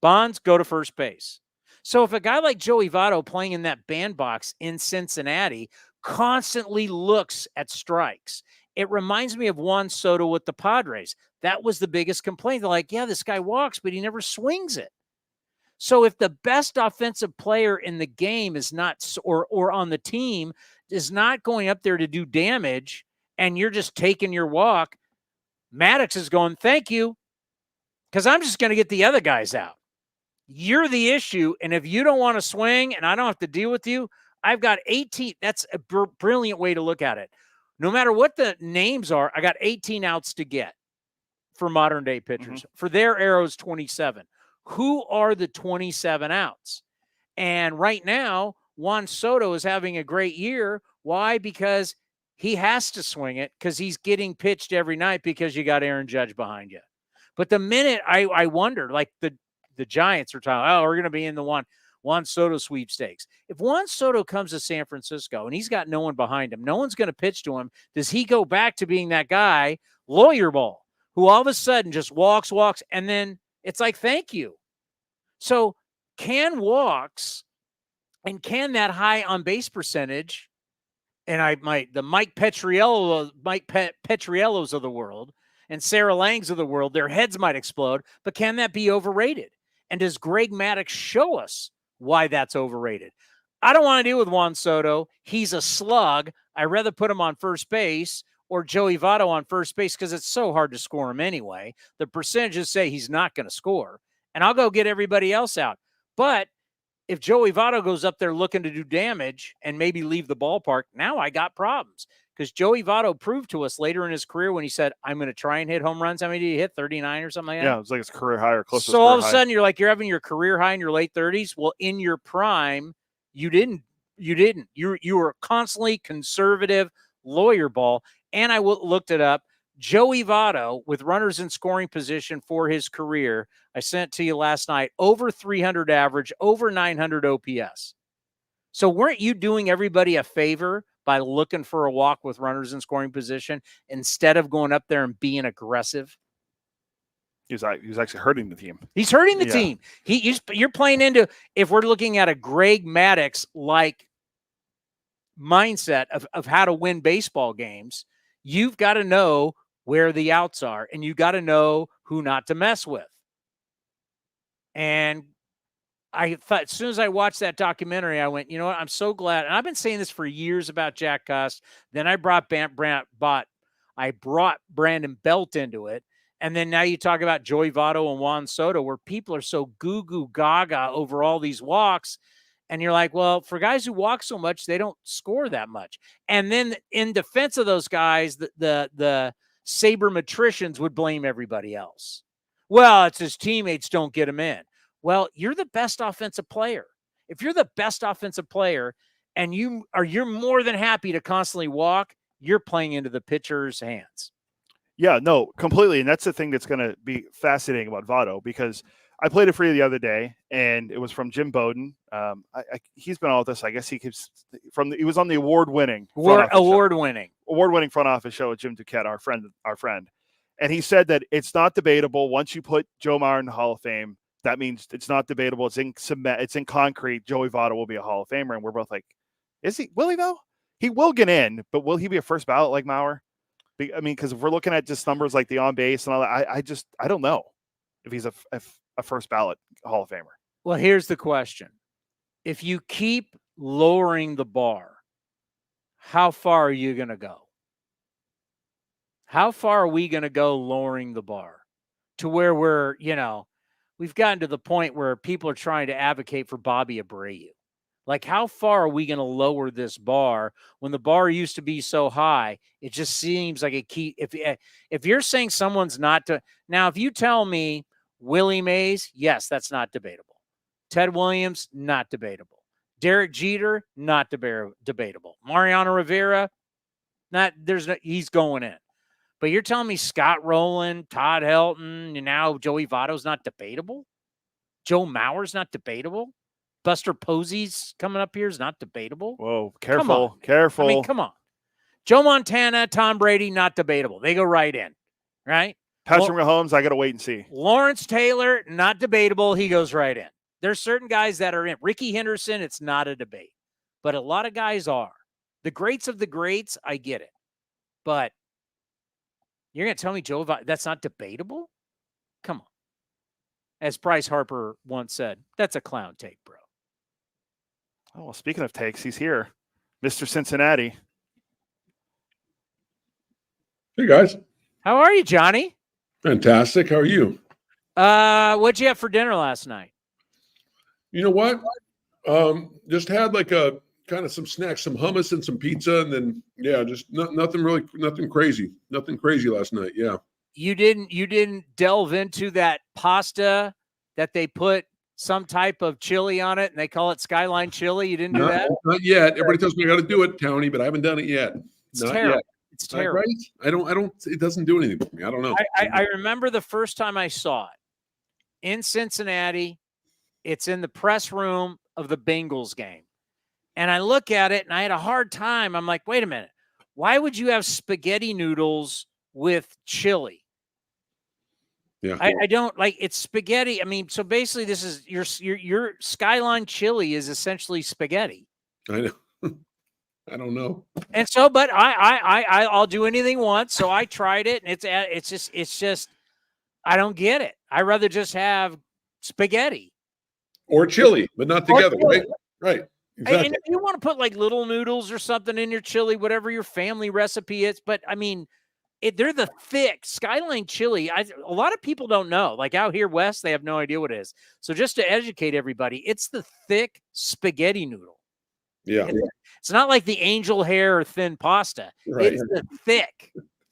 Bonds, go to first base. So if a guy like Joey Votto playing in that bandbox in Cincinnati constantly looks at strikes. It reminds me of Juan Soto with the Padres. That was the biggest complaint. They're like, yeah, this guy walks, but he never swings it. So if the best offensive player in the game is not, or on the team is not going up there to do damage, and you're just taking your walk, Maddux is going, thank you, because I'm just going to get the other guys out. You're the issue, and if you don't want to swing and I don't have to deal with you, I've got 18. That's a brilliant way to look at it. No matter what the names are, I got 18 outs to get for modern-day pitchers. For their arrows, 27. Who are the 27 outs? And right now, Juan Soto is having a great year. Why? Because he has to swing it because he's getting pitched every night because you got Aaron Judge behind you. But the minute I wonder, like the Giants are talking, oh, we're going to be in the Juan Soto sweepstakes. If Juan Soto comes to San Francisco and he's got no one behind him, no one's going to pitch to him, does he go back to being that guy, lawyer ball, who all of a sudden just walks, and then it's like, thank you. So can walks and can that high on base percentage, and the Mike Petriellos of the world and Sarah Langs of the world, their heads might explode, but can that be overrated? And does Greg Maddux show us why that's overrated? I don't want to deal with Juan Soto. He's a slug. I'd rather put him on first base or Joey Votto on first base because it's so hard to score him anyway. The percentages say he's not going to score, and I'll go get everybody else out. But if Joey Votto goes up there looking to do damage and maybe leave the ballpark, now I got problems. Because Joey Votto proved to us later in his career when he said, I'm going to try and hit home runs. How many did he hit? 39 or something like that? Yeah, it was like his career high or close to his So all of a career sudden, you're having your career high in your late 30s. Well, in your prime, you didn't. You were constantly conservative lawyer ball. And I looked it up. Joey Votto, with runners in scoring position for his career, I sent it to you last night, over 300 average, over 900 OPS. So weren't you doing everybody a favor by looking for a walk with runners in scoring position instead of going up there and being aggressive? He was actually hurting the team. He's hurting the team. You're playing into, if we're looking at a Greg Maddux-like mindset of how to win baseball games, you've got to know where the outs are, and you got to know who not to mess with. And I thought, as soon as I watched that documentary, I went, you know what? I'm so glad. And I've been saying this for years about Jack Cust. Then I brought Brandon Belt into it. And then now you talk about Joey Votto and Juan Soto, where people are so goo gaga over all these walks. And you're like, well, for guys who walk so much, they don't score that much. And then in defense of those guys, the sabermetricians would blame everybody else. Well, it's his teammates don't get him in. Well, you're the best offensive player. If you're the best offensive player and you're more than happy to constantly walk, you're playing into the pitcher's hands. Yeah, no, completely. And that's the thing that's going to be fascinating about Votto, because I played it for you the other day, and it was from Jim Bowden. He's been all this. I guess he was on the award-winning front office show with Jim Duquette, our friend. And he said that it's not debatable. Once you put Joe Mauer in the Hall of Fame, that means it's not debatable. It's in cement. It's in concrete. Joey Votto will be a Hall of Famer. And we're both like, is he? Will he though? He will get in, but will he be a first ballot like Mauer? I mean, because if we're looking at just numbers like the on base and all that, I don't know if he's a first ballot Hall of Famer. Well, here's the question. If you keep lowering the bar, how far are you going to go? How far are we going to go lowering the bar to where we've gotten to the point where people are trying to advocate for Bobby Abreu? Like, how far are we going to lower this bar when the bar used to be so high? It just seems like if you're saying someone's not to, now, if you tell me Willie Mays, yes, that's not debatable. Ted Williams, not debatable. Derek Jeter, not debatable. Mariano Rivera, he's going in. But you're telling me Scott Rowland, Todd Helton, and now Joey Votto's not debatable? Joe Mauer's not debatable? Buster Posey's coming up here is not debatable? Whoa, careful. I mean, come on. Joe Montana, Tom Brady, not debatable. They go right in, right? Patrick Mahomes, I got to wait and see. Lawrence Taylor, not debatable. He goes right in. There's certain guys that are in. Ricky Henderson, it's not a debate. But a lot of guys are. The greats of the greats, I get it. But you're going to tell me Joe Votto, that's not debatable? Come on. As Bryce Harper once said, that's a clown take, bro. Oh, well, speaking of takes, he's here. Mr. Cincinnati. Hey, guys. How are you, Johnny? Fantastic. How are you? What'd you have for dinner last night? You know what? Just had like a kind of some snacks, some hummus and some pizza, and then just nothing crazy last night. Yeah. You didn't delve into that pasta that they put some type of chili on it and they call it Skyline chili. You didn't do that? Not yet. Everybody tells me I got to do it, Towny, but I haven't done it yet. It's Not terrible. yet. It's terrible. Right? I don't. It doesn't do anything for me. I don't know. I remember the first time I saw it in Cincinnati. It's in the press room of the Bengals game. And I look at it and I had a hard time. I'm like, wait a minute. Why would you have spaghetti noodles with chili? Yeah. I don't like it's spaghetti. I mean, so basically this is your Skyline chili is essentially spaghetti. I know. I don't know. And so, but I'll do anything once. So I tried it and it's just, I don't get it. I'd rather just have spaghetti. Or chili, but not together, right? Right. Exactly. And if you want to put like little noodles or something in your chili, whatever your family recipe is, but I mean, they're the thick Skyline chili. A lot of people don't know. Like out here west, they have no idea what it is. So just to educate everybody, it's the thick spaghetti noodle. Yeah. It's not like the angel hair or thin pasta. Right. It's the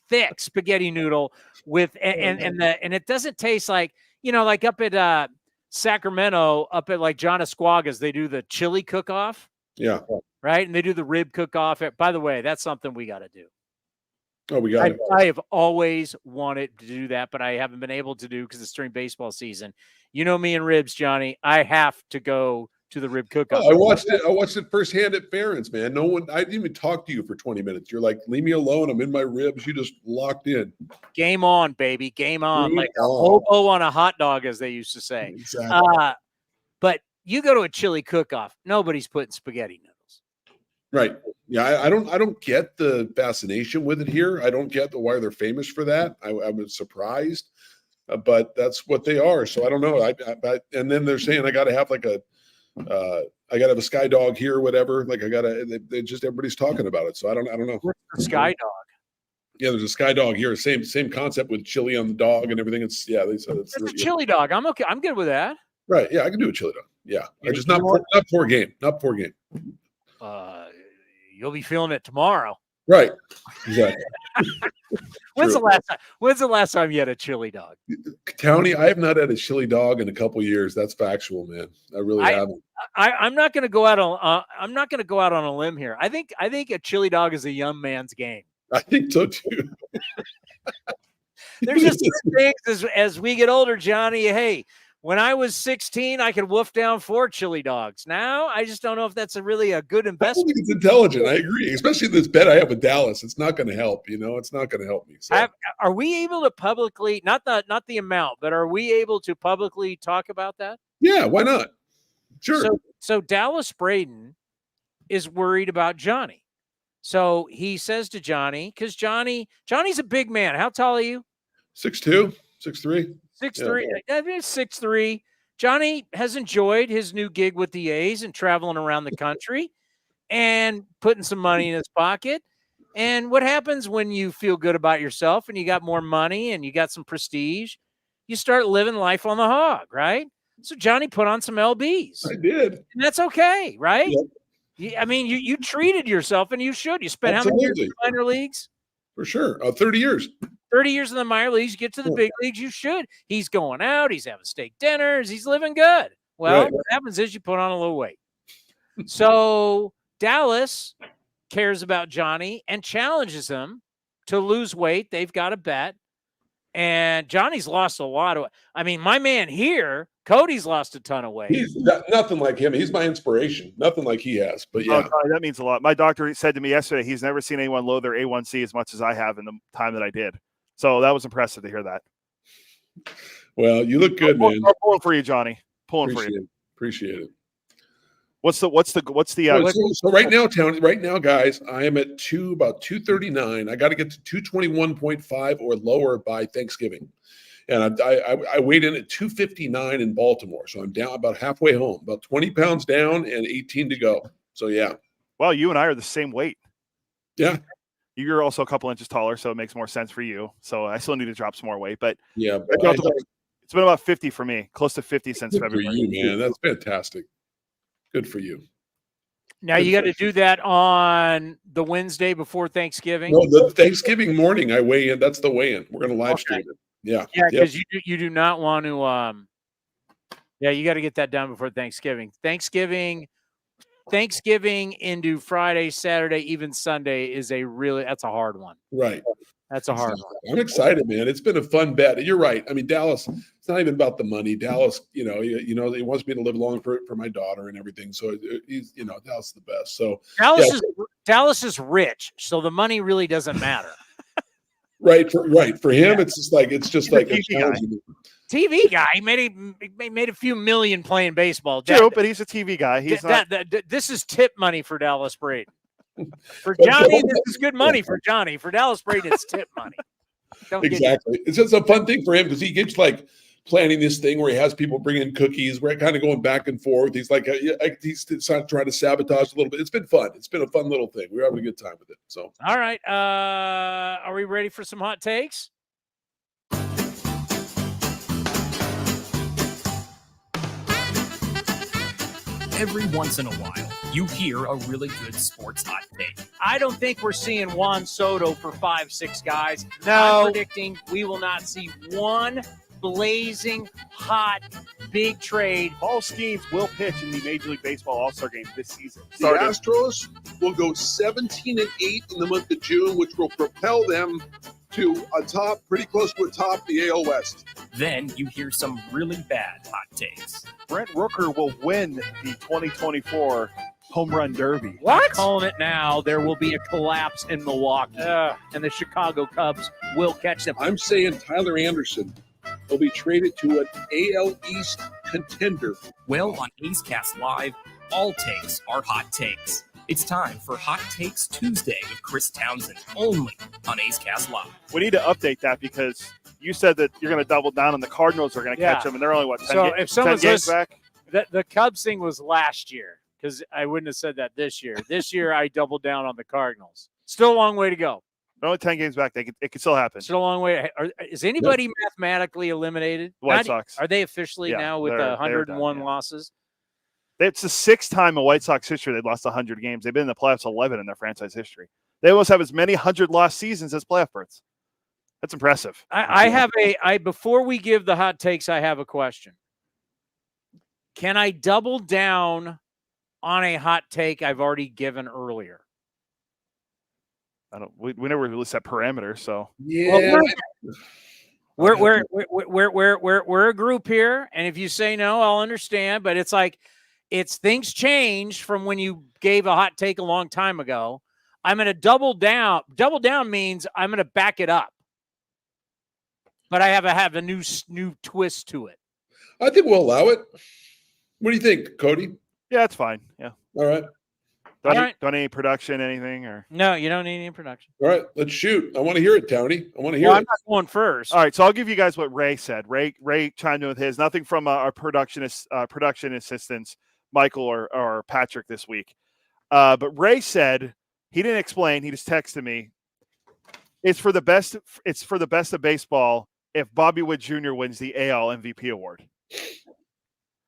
thick spaghetti noodle with and it doesn't taste like, like up at Sacramento, up at like John Esquaga's, they do the chili cook-off. Yeah. Right? And they do the rib cook-off. By the way, that's something we got to do. Oh, we got it. I have always wanted to do that, but I haven't been able to do because it's during baseball season. You know me and ribs, Johnny. I have to go to the rib cook-off. Oh, I watched it firsthand at Farron's, man. I didn't even talk to you for 20 minutes. You're like, leave me alone. I'm in my ribs. You just locked in. Game on, baby. Game on. Like a hobo on a hot dog, as they used to say. Exactly. But you go to a chili cook-off, nobody's putting spaghetti noodles. Right. Yeah, I don't get the fascination with it here. I don't get why they're famous for that. I'm surprised, but that's what they are. So I don't know. And then they're saying I got to have like I got to have a Sky Dog here or whatever. Like they just everybody's talking about it. So I don't know. What's the Sky Dog? Yeah, there's a Sky Dog here. Same concept with chili on the dog and everything. It's a chili dog. I'm okay. I'm good with that. Right. Yeah, I can do a chili dog. Yeah, or just not poor game. Not poor game. You'll be feeling it tomorrow. Right. Exactly. When's the last time you had a chili dog? Towny, I have not had a chili dog in a couple years. That's factual, man. I really haven't. I'm not going to go out on a limb here. I think a chili dog is a young man's game. I think so too. There's just things as we get older, Johnny. Hey, when I was 16, I could wolf down 4 chili dogs. Now, I just don't know if that's really a good investment. I think it's intelligent. I agree. Especially this bet I have with Dallas. It's not going to help. It's not going to help me. So. Are we able to publicly, not the amount, but are we able to publicly talk about that? Yeah, why not? Sure. So Dallas Braden is worried about Johnny. So he says to Johnny, because Johnny's a big man. How tall are you? 6'2", 6'3". 6'3". I think it's 6'3". Johnny has enjoyed his new gig with the A's and traveling around the country and putting some money in his pocket. And what happens when you feel good about yourself and you got more money and you got some prestige? You start living life on the hog, right? So Johnny put on some LBs. I did. And that's okay, right? Yep. I mean, you treated yourself, and you should. You spent how many years in the minor leagues? For sure. 30 years. 30 years in the minor leagues. You get to the big leagues, you should. He's going out. He's having steak dinners. He's living good. Well, what happens is you put on a little weight. So Dallas cares about Johnny and challenges him to lose weight. They've got a bet. And Johnny's lost a lot of – I mean, my man here, Cody's lost a ton of weight. He's nothing like him. He's my inspiration. Nothing like he has. But yeah. Oh, that means a lot. My doctor said to me yesterday he's never seen anyone lower their A1C as much as I have in the time that I did. So that was impressive to hear that. Well, you look good, man. Pulling for you, Johnny. Pulling for you. Appreciate it. What's the So right now, Towny, right now, guys, I am at about 239. I got to get to 221.5 or lower by Thanksgiving. And I weighed in at 259 in Baltimore. So I'm down about halfway home, about 20 pounds down and 18 to go. So, yeah. Well, you and I are the same weight. Yeah. You're also a couple inches taller, so it makes more sense for you. So I still need to drop some more weight. But yeah, it's been about 50 for me, close to 50 since good February. For you, man. That's fantastic. Good for you. Now you got to do that on the Wednesday before Thanksgiving. No, the Thanksgiving morning I weigh in. That's the weigh-in. We're going to live stream it. Yeah. Yeah, because you do not want to. Yeah, you got to get that done before Thanksgiving. Thanksgiving into Friday, Saturday, even Sunday is that's a hard one. Right. That's a hard one. I'm excited, man. It's been a fun bet. You're right. I mean, Dallas, it's not even about the money. Dallas, he wants me to live long for my daughter and everything. So he's, Dallas is the best. So Dallas is rich, so the money really doesn't matter. Right. For him, it's just like TV guy. He made a few million playing baseball. True, but he's a TV guy. He's this is tip money for Dallas Braden. For Johnny, this is good money for Johnny. For Dallas Braden, it's tip money. Exactly. It's just a fun thing for him because he keeps planning this thing where he has people bring in cookies. We're kind of going back and forth. He's he's trying to sabotage a little bit. It's been fun. It's been a fun little thing. We're having a good time with it. So, all right. Are we ready for some hot takes? Every once in a while, you hear a really good sports hot take. I don't think we're seeing Juan Soto for 5-6 guys. No. I'm predicting we will not see one blazing hot big trade. Paul Skeens will pitch in the Major League Baseball All-Star Game this season. The Astros will go 17-8 in the month of June, which will propel them to pretty close to a top the AL West. Then you hear some really bad hot takes. Brent Rooker will win the 2024 Home Run Derby. What? I'm calling it now. There will be a collapse in Milwaukee, and the Chicago Cubs will catch them. I'm saying Tyler Anderson will be traded to an AL East contender. Well, on A's Cast Live, all takes are hot takes. It's time for Hot Takes Tuesday with Chris Townsend, only on A's Cast Live. We need to update that because you said that you're going to double down on the Cardinals are going to catch them, and they're only, 10 games back? The Cubs thing was last year because I wouldn't have said that this year. This year, I doubled down on the Cardinals. Still a long way to go. They're only 10 games back. It can still happen. Still a long way. Is anybody mathematically eliminated? White Sox. Are they officially now with 101 losses? It's the 6th time in White Sox history they've lost 100 games. They've been in the playoffs 11 in their franchise history. They almost have as many 100-loss seasons as playoff berths. That's impressive. Before we give the hot takes, I have a question. Can I double down on a hot take I've already given earlier? We never really set parameters, so yeah. We're a group here, and if you say no, I'll understand. But it's things change from when you gave a hot take a long time ago. I'm going to double down. Double down means I'm going to back it up, but I have a new twist to it. I think we'll allow it. What do you think, Cody? Yeah, it's fine. Yeah. All right. Don't need any production, anything, or no? You don't need any production. All right, let's shoot. I want to hear it, Towny. I want to hear it. I'm not going first. All right, so I'll give you guys what Ray said. Ray chimed in with his. Nothing from our production assistants, Michael or Patrick this week. But Ray said he didn't explain. He just texted me. It's for the best. It's for the best of baseball if Bobby Witt Jr. wins the AL MVP award.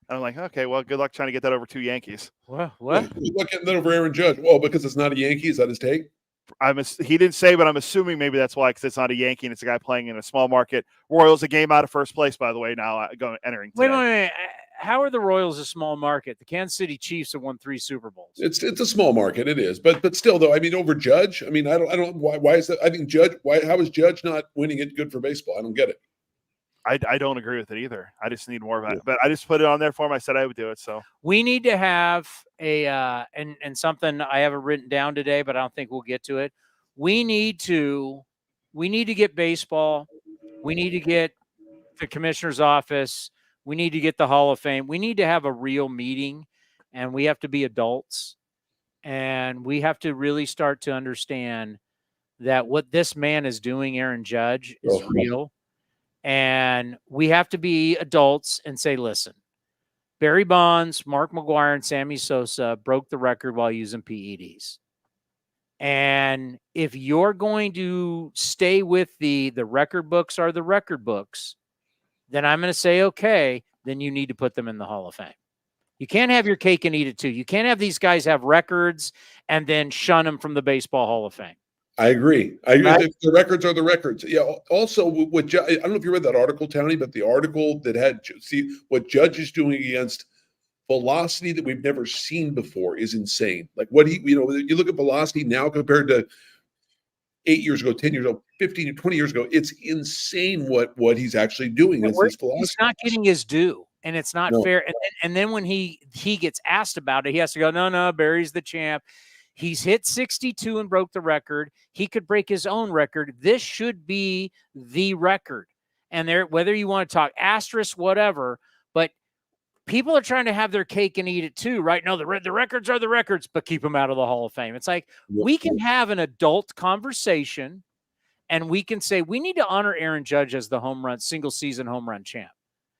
And I'm like, okay, well, good luck trying to get that over 2 Yankees. What? Good luck getting that over Aaron Judge. Well, because it's not a Yankee. Is that his take? He didn't say, but I'm assuming maybe that's why, because it's not a Yankee and it's a guy playing in a small market. Royals a game out of first place, by the way, now entering today. Wait. How are the Royals a small market? The Kansas City Chiefs have won 3 Super Bowls. It's a small market. It is, but still, though, I mean, over Judge. I mean, I don't. Why is that? I think Judge. How is Judge not winning it good for baseball? I don't get it. I don't agree with it either. I just need more of it. But I just put it on there for him. I said I would do it. So we need to have a and something I haven't written down today, but I don't think we'll get to it. We need to get baseball. We need to get the commissioner's office. We need to get the Hall of Fame. We need to have a real meeting and we have to be adults, and we have to really start to understand that what this man is doing, Aaron Judge, is real. And we have to be adults and say, listen, Barry Bonds, Mark McGwire, and Sammy Sosa broke the record while using PEDs. And if you're going to stay with the record books are the record books, then I'm going to say, okay, then you need to put them in the Hall of Fame. You can't have your cake and eat it too. You can't have these guys have records and then shun them from the Baseball Hall of Fame. I agree. Right? The records are the records. Yeah. Also, I don't know if you read that article, Towny, but the article that had what Judge is doing against velocity that we've never seen before is insane. Like what you look at velocity now compared to 8 years ago, 10 years ago, 15, 20 years ago. It's insane what he's actually doing. It's his velocity. He's not getting his due, and it's not fair. And then when he gets asked about it, he has to go, no, Barry's the champ. He's hit 62 and broke the record. He could break his own record. This should be the record. And whether you want to talk asterisk, whatever, but people are trying to have their cake and eat it too, right? No, the records are the records, but keep them out of the Hall of Fame. It's like we can have an adult conversation, and we can say we need to honor Aaron Judge as the single season home run champ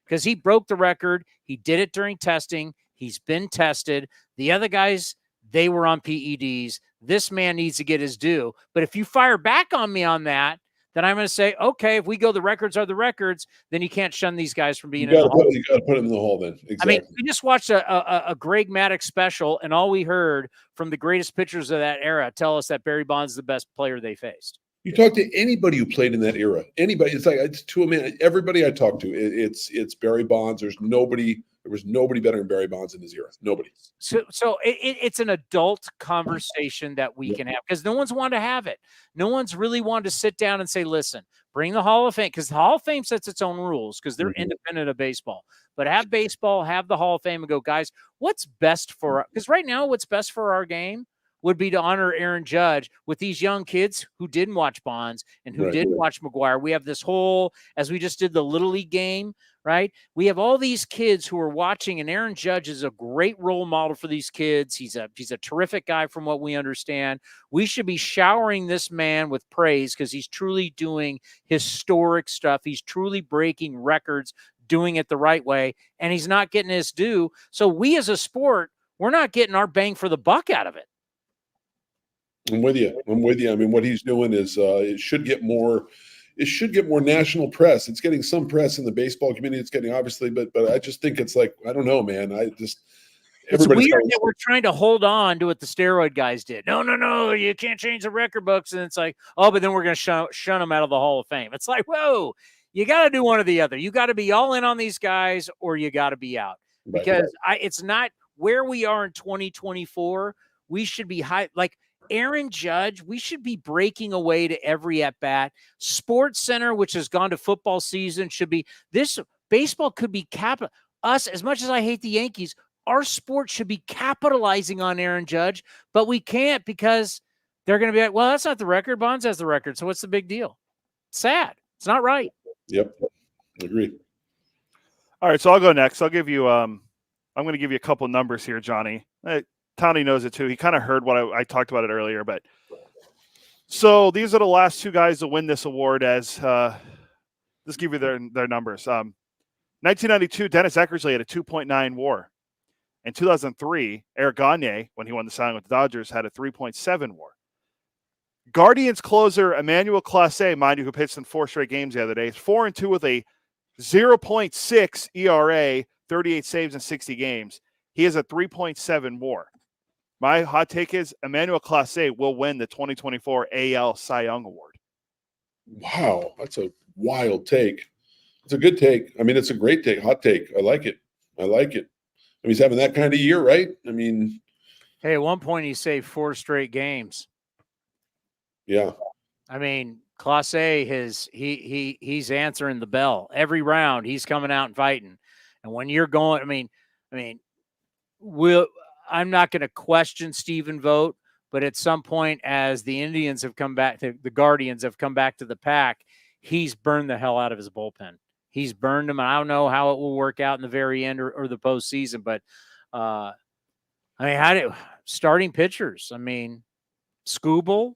because he broke the record. He did it during testing. He's been tested. The other guys, they were on PEDs. This man needs to get his due. But if you fire back on me on that, then I'm going to say, okay, if we go the records are the records, then you can't shun these guys from being in the Hall. You got to put them in the Hall then. Exactly. I mean, we just watched a Greg Maddux special, and all we heard from the greatest pitchers of that era tell us that Barry Bonds is the best player they faced. You talk to anybody who played in that era, anybody, it's to a man. Everybody I talk to, it's Barry Bonds. There was nobody better than Barry Bonds in his era. Nobody. So it's an adult conversation that we can have because no one's wanted to have it. No one's really wanted to sit down and say, listen, bring the Hall of Fame because the Hall of Fame sets its own rules because they're independent of baseball. But have baseball, have the Hall of Fame and go, guys, what's best for – because right now what's best for our game would be to honor Aaron Judge with these young kids who didn't watch Bonds and who didn't watch McGwire. We have this whole, as we just did the Little League game, right? We have all these kids who are watching, and Aaron Judge is a great role model for these kids. He's a terrific guy from what we understand. We should be showering this man with praise because he's truly doing historic stuff. He's truly breaking records, doing it the right way, and he's not getting his due. So we as a sport, we're not getting our bang for the buck out of it. I'm with you. I mean, what he's doing is it should get more national press. It's getting some press in the baseball community. It's getting obviously, but I just think it's like, I don't know, man. It's weird that we're trying to hold on to what the steroid guys did. No, you can't change the record books. And it's like, oh, but then we're going to shun them out of the Hall of Fame. It's like, whoa, you got to do one or the other. You got to be all in on these guys or you got to be out because it's not where we are in 2024. We should be high. Like, Aaron Judge, we should be breaking away to every at-bat. Sports Center, which has gone to football season, should be – this baseball could be us, as much as I hate the Yankees, our sport should be capitalizing on Aaron Judge, but we can't because they're going to be like, well, that's not the record. Bonds has the record, so what's the big deal? Sad. It's not right. Yep. I agree. All right, so I'll go next. I'll give you I'm going to give you a couple numbers here, Johnny. Towny knows it too. He kind of heard what I talked about it earlier, but so these are the last two guys to win this award. As just give you their numbers. 1992, Dennis Eckersley had a 2.9 WAR. In 2003, Eric Gagne, when he won the Cy Young with the Dodgers, had a 3.7 WAR. Guardians closer Emmanuel Clase, mind you, who pitched in 4 straight games the other day, is 4-2 with a 0.6 ERA, 38 saves in 60 games. He has a 3.7 WAR. My hot take is Emmanuel Clase will win the 2024 AL Cy Young Award. Wow, that's a wild take. It's a good take. I mean, it's a great take, hot take. I like it. I mean, he's having that kind of year, right? I mean, hey, at one point he saved 4 straight games. Yeah. I mean, Clase he's answering the bell every round. He's coming out and fighting. And when you're going, I mean, I'm not going to question Stephen Vogt, but at some point, as the Indians have come back, the Guardians have come back to the pack, he's burned the hell out of his bullpen. He's burned them. I don't know how it will work out in the very end or the postseason, but I mean, starting pitchers? I mean, Skubal.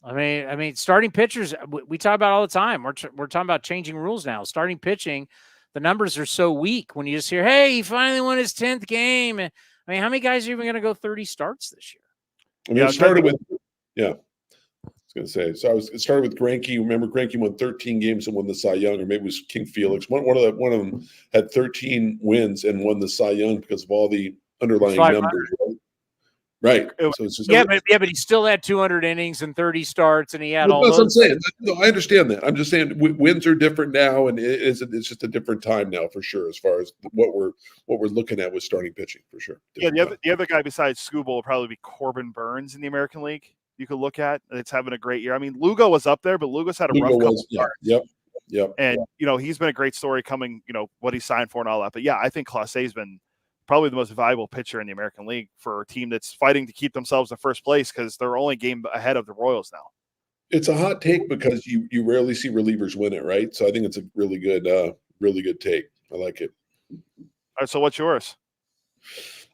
I mean, starting pitchers. We talk about all the time. We're talking about changing rules now. Starting pitching, the numbers are so weak. When you just hear, "Hey, he finally won his 10th game." I mean, how many guys are even going to go 30 starts this year? I mean, it started with, I was going to say. So it started with Greinke. Remember, Greinke won 13 games and won the Cy Young, or maybe it was King Felix. One of them had 13 wins and won the Cy Young because of all the underlying numbers. Right. So it's just but he still had 200 innings and 30 starts, and he had all that's those. what I'm saying. No, I understand that. I'm just saying wins are different now, and it's just a different time now for sure, as far as what we're looking at with starting pitching for sure. The other guy besides Skubal will probably be Corbin Burns in the American League. You could look at it's having a great year. I mean, Lugo was up there, but Lugo's had a rough couple starts. Yep. And he's been a great story coming. What he signed for and all that. But yeah, I think Clase's been probably the most valuable pitcher in the American League for a team that's fighting to keep themselves in first place because they're only a game ahead of the Royals now. It's a hot take because you rarely see relievers win it, right? So I think it's a really good take. I like it. All right, so what's yours?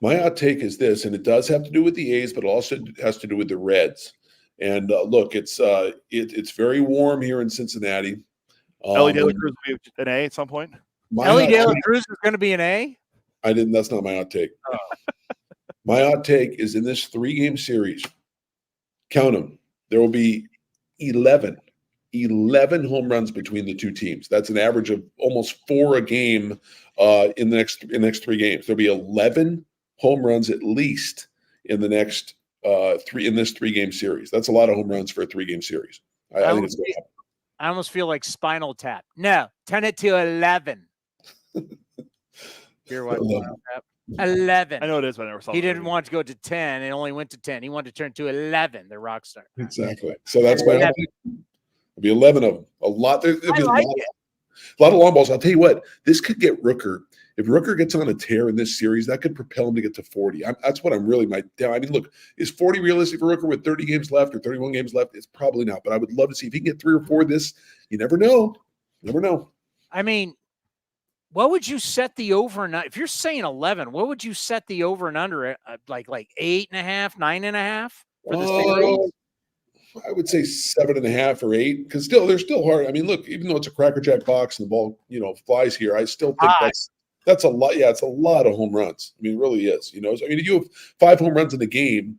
My hot take is this, and it does have to do with the A's, but it also has to do with the Reds. And look, it's very warm here in Cincinnati. Ellie De La Cruz will be an A at some point. Ellie De La Cruz is going to be an A? I didn't. That's not my hot take. Oh. My hot take is in this 3-game series, count them, there will be 11 home runs between the two teams. That's an average of almost 4 a game in the next 3 games. There'll be 11 home runs at least in the next 3-game series. That's a lot of home runs for a 3-game series. I think it's going to happen. I almost feel like Spinal Tap. No, turn it to 11. You're what? 11. I know it is, but I never saw it. He didn't want to go to 10. It only went to 10. He wanted to turn to 11. The rock star. Exactly. So that's my hot take. There'll be 11 of them. A lot. There'll be a lot of long balls. I'll tell you what. This could get Rooker. If Rooker gets on a tear in this series, that could propel him to get to 40. That's what I'm really I mean, look, is 40 realistic for Rooker with 30 games left or 31 games left? It's probably not. But I would love to see if he can get 3 or 4 this. You never know. I mean, what would you set the over and under? If you're saying 11, what would you set the over and under at? Like 8.5, 9.5 for the series? I would say 7.5 or 8 because they're still hard. I mean, look, even though it's a Cracker Jack box and the ball, flies here, I still think that's a lot. Yeah, it's a lot of home runs. I mean, it really is. I mean, if you have 5 home runs in a game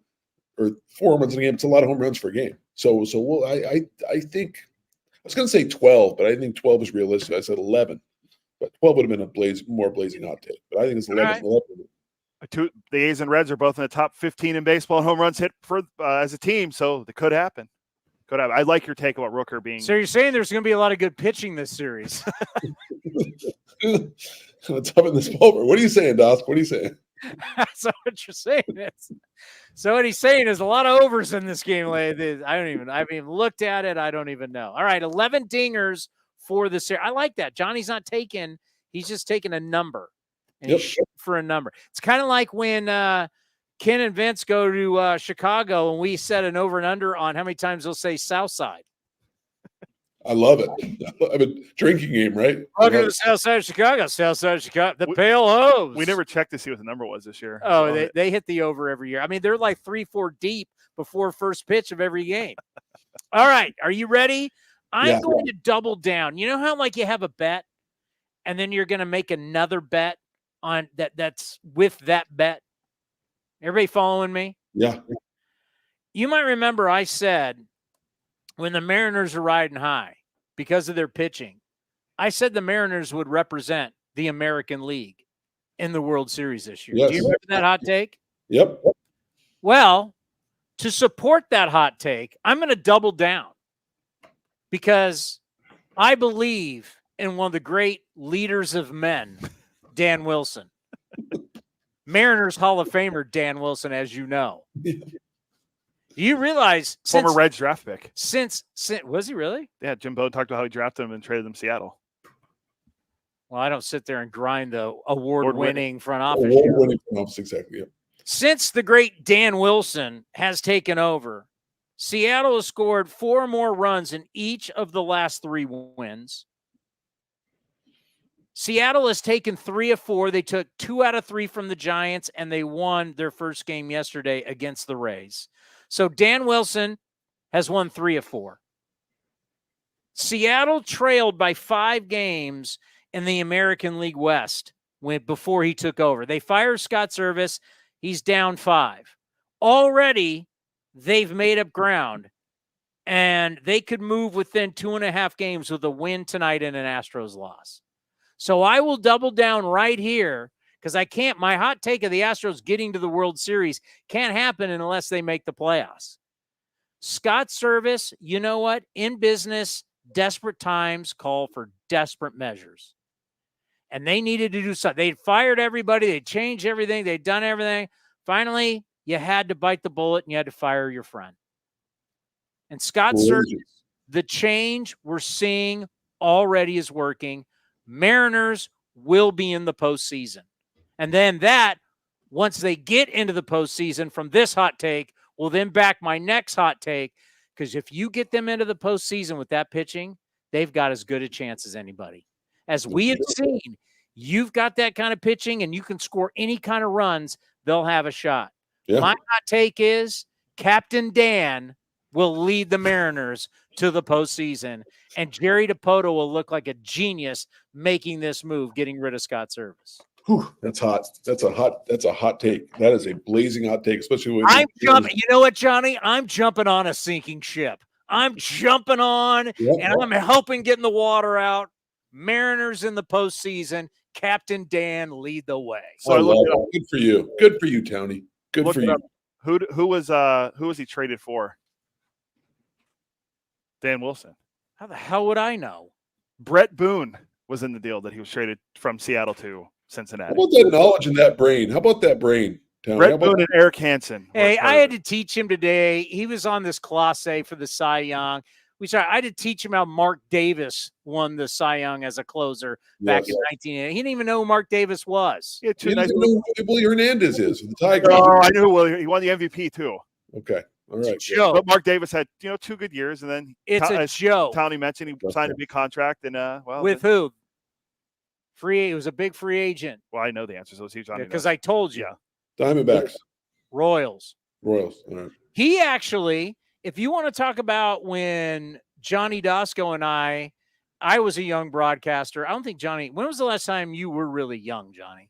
or 4 home runs in a game, it's a lot of home runs for a game. So I think I was going to say 12, but I think 12 is realistic. I said 11. But 12 would have been a more blazing hot take. But I think it's 11. The A's and Reds are both in the top 15 in baseball in home runs hit for as a team, so it could happen. I like your take about Rooker being. So you're saying there's going to be a lot of good pitching this series? It's up in this over. What are you saying, Dosk? What are you saying? That's what you're saying is. So what he's saying is a lot of overs in this game. I haven't even looked at it. I don't even know. All right, 11 dingers for the series. I like that. Johnny's not taking. He's just taking a number. And he's shooting for a number. It's kind of like when Ken and Vince go to Chicago and we set an over and under on how many times they'll say South Side. I love it. I have a drinking game, right? Welcome to the South Side of Chicago. South Side of Chicago. The Pale Hose. We never checked to see what the number was this year. Oh, they hit the over every year. I mean, they're like 3-4 deep before first pitch of every game. All right. Are you ready? I'm going to double down. You know how you have a bet and then you're going to make another bet on that's with that bet? Everybody following me? Yeah. You might remember I said when the Mariners are riding high because of their pitching, I said the Mariners would represent the American League in the World Series this year. Yes. Do you remember that hot take? Yep. Well, to support that hot take, I'm going to double down because I believe in one of the great leaders of men, Dan Wilson. Mariners Hall of Famer Dan Wilson, as you know. Do you realize former Reds draft pick? Since was he really? Yeah, Jim Bode talked about how he drafted him and traded him to Seattle. Well, I don't sit there and grind the award-winning front office. Award-winning front office, exactly. Yeah. Since the great Dan Wilson has taken over, Seattle has scored 4 more runs in each of the last 3 wins. Seattle has taken 3 of 4. They took 2 out of 3 from the Giants, and they won their first game yesterday against the Rays. So Dan Wilson has won 3 of 4. Seattle trailed by 5 games in the American League West before he took over. They fired Scott Service. He's down 5. Already, they've made up ground, and they could move within 2.5 games with a win tonight and an Astros loss. So I will double down right here because I can't. My hot take of the Astros getting to the World Series can't happen unless they make the playoffs. Scott Service, you know what? In business, desperate times call for desperate measures. And they needed to do something. They'd fired everybody. They'd changed everything. They'd done everything. Finally, you had to bite the bullet and you had to fire your friend. And Scott Service, the change we're seeing already is working. Mariners will be in the postseason. And then that, once they get into the postseason from this hot take, will then back my next hot take. Because if you get them into the postseason with that pitching, they've got as good a chance as anybody. As we have seen, you've got that kind of pitching and you can score any kind of runs, they'll have a shot. Yeah. My hot take is Captain Dan will lead the Mariners to the postseason, and Jerry Dipoto will look like a genius making this move, getting rid of Scott Service. Whew, that's hot. That's a hot take. That is a blazing hot take, especially when I'm jumping. You know what, Johnny? I'm jumping on a sinking ship. I'm jumping on, and I'm helping getting the water out. Mariners in the postseason. Captain Dan lead the way. So I looked it up. Good for you. Good for you, Towny. Good for you. Who was he traded for? Dan Wilson. How the hell would I know? Brett Boone was in the deal that he was traded from Seattle to Cincinnati. How about that knowledge and that brain? How about that brain, Towny? Brett Boone and Eric Hansen. Hey, I had to teach him today. He was on this class A for the Cy Young. I had to teach him how Mark Davis won the Cy Young as a closer back in 1980. He didn't even know who Mark Davis was. He didn't know who Willie Hernandez is with the Tigers. Oh, I knew Willie. He won the MVP too. Okay. All right. But Mark Davis had 2 good years, and then it's a joke. Towny mentioned he signed a big contract, and with who? It was a big free agent. Well, I know the answer, so it's huge. Because I told you. Diamondbacks. Royals. All right. He actually, if you want to talk about when Johnny Doskow and I was a young broadcaster. I don't think Johnny. When was the last time you were really young, Johnny?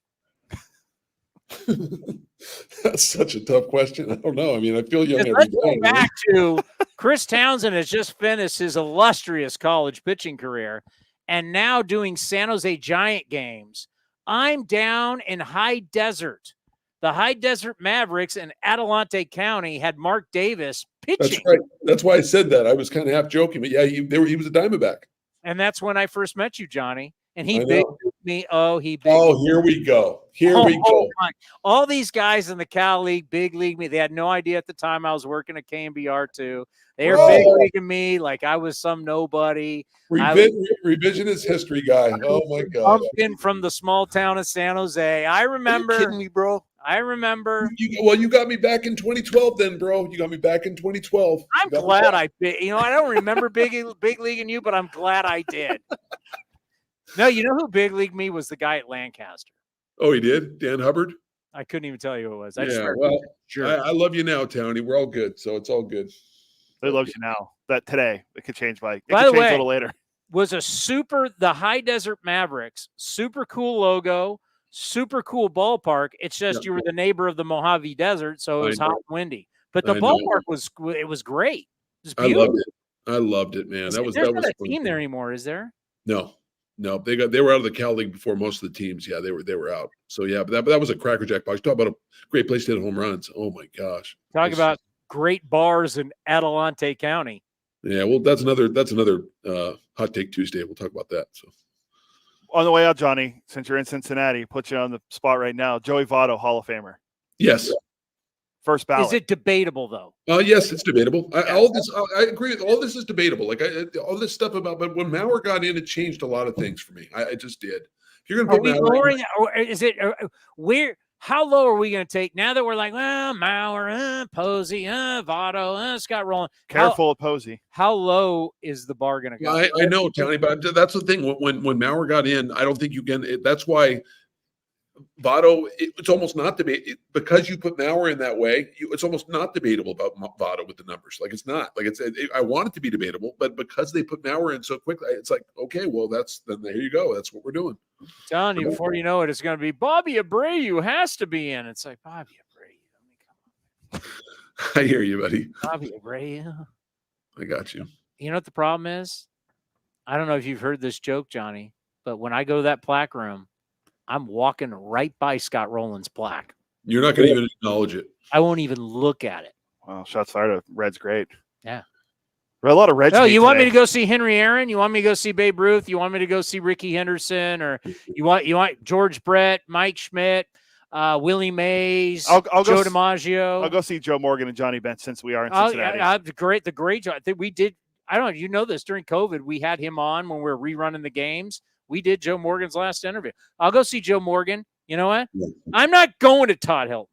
That's such a tough question. I don't know. I mean, I feel young every Let's day. go back to Chris Townsend has just finished his illustrious college pitching career and now doing San Jose Giant games. I'm down in High Desert. The High Desert Mavericks in Adelante County had Mark Davis pitching. That's right. That's why I said that. I was kind of half joking, but yeah, he was a Diamondback. And that's when I first met you, Johnny. And he big me. Oh, he big. Oh, here we go. Here we go. All these guys in the Cal League, big league me. They had no idea at the time I was working at KMBR too. They were big leaguing me like I was some nobody. Revisionist history guy. Oh my God. Pumpkin from the small town of San Jose. I remember. Are you kidding me, bro? I remember. You got me back in 2012 then, bro. You got me back in 2012. I'm glad I don't remember big leaguing you, but I'm glad I did. No, you know who big leagued me was the guy at Lancaster. Oh, he did? Dan Hubbard? I couldn't even tell you who it was. I love you now, Towny. We're all good, so it's all good. They love you now. That today it could change by the way, a little later. Was the High Desert Mavericks, super cool logo, super cool ballpark. It's just you were the neighbor of the Mojave Desert, so it was hot and windy. But the ballpark was great. It was beautiful. I loved it, man. There's not a team there anymore, is there? No, they were out of the Cal League before most of the teams. Yeah, they were out. So yeah, but that was a crackerjack box. Talk about a great place to hit home runs. Oh my gosh. Talk about great bars in Adelante County. Yeah, well, that's another Hot Take Tuesday. We'll talk about that. So on the way out, Johnny, since you're in Cincinnati, put you on the spot right now. Joey Votto, Hall of Famer. Yes. First ballot. Is it debatable though? Yes, it's debatable. I agree with all this is debatable. Like all this stuff but when Mauer got in, it changed a lot of things for me. I just did. If you're going to put lowering, or is it How low are we going to take now that we're like, well, Mauer, Posey, Votto, Scott Roland? Careful of Posey. How low is the bar going to go? I know, Towny, but that's the thing. When Mauer got in, I don't think you can. That's why Votto, it's almost not debatable because you put Mauer in that way. It's almost not debatable about Votto with the numbers. Like it's not. Like I want it to be debatable, but because they put Mauer in so quickly, it's like, okay, well, then there you go. That's what we're doing. I'm telling you, before you know it, it's going to be Bobby Abreu has to be in. It's like Bobby Abreu. I mean, come on. I hear you, buddy. Bobby Abreu. I got you. You know what the problem is? I don't know if you've heard this joke, Johnny, but when I go to that plaque room, I'm walking right by Scott Roland's plaque. You're not going to even acknowledge it. I won't even look at it. Wow, shots fired. Red's great. Yeah. There are a lot of Reds. Oh, you want me to go see Henry Aaron? You want me to go see Babe Ruth? You want me to go see Ricky Henderson? Or you want George Brett, Mike Schmidt, Willie Mays, I'll Joe DiMaggio? I'll go see Joe Morgan and Johnny Bench since we are in Cincinnati. The great job. I think we did. I don't know if you know this. During COVID, we had him on when we were rerunning the games. We did Joe Morgan's last interview. I'll go see Joe Morgan. You know what? I'm not going to Todd Hilton.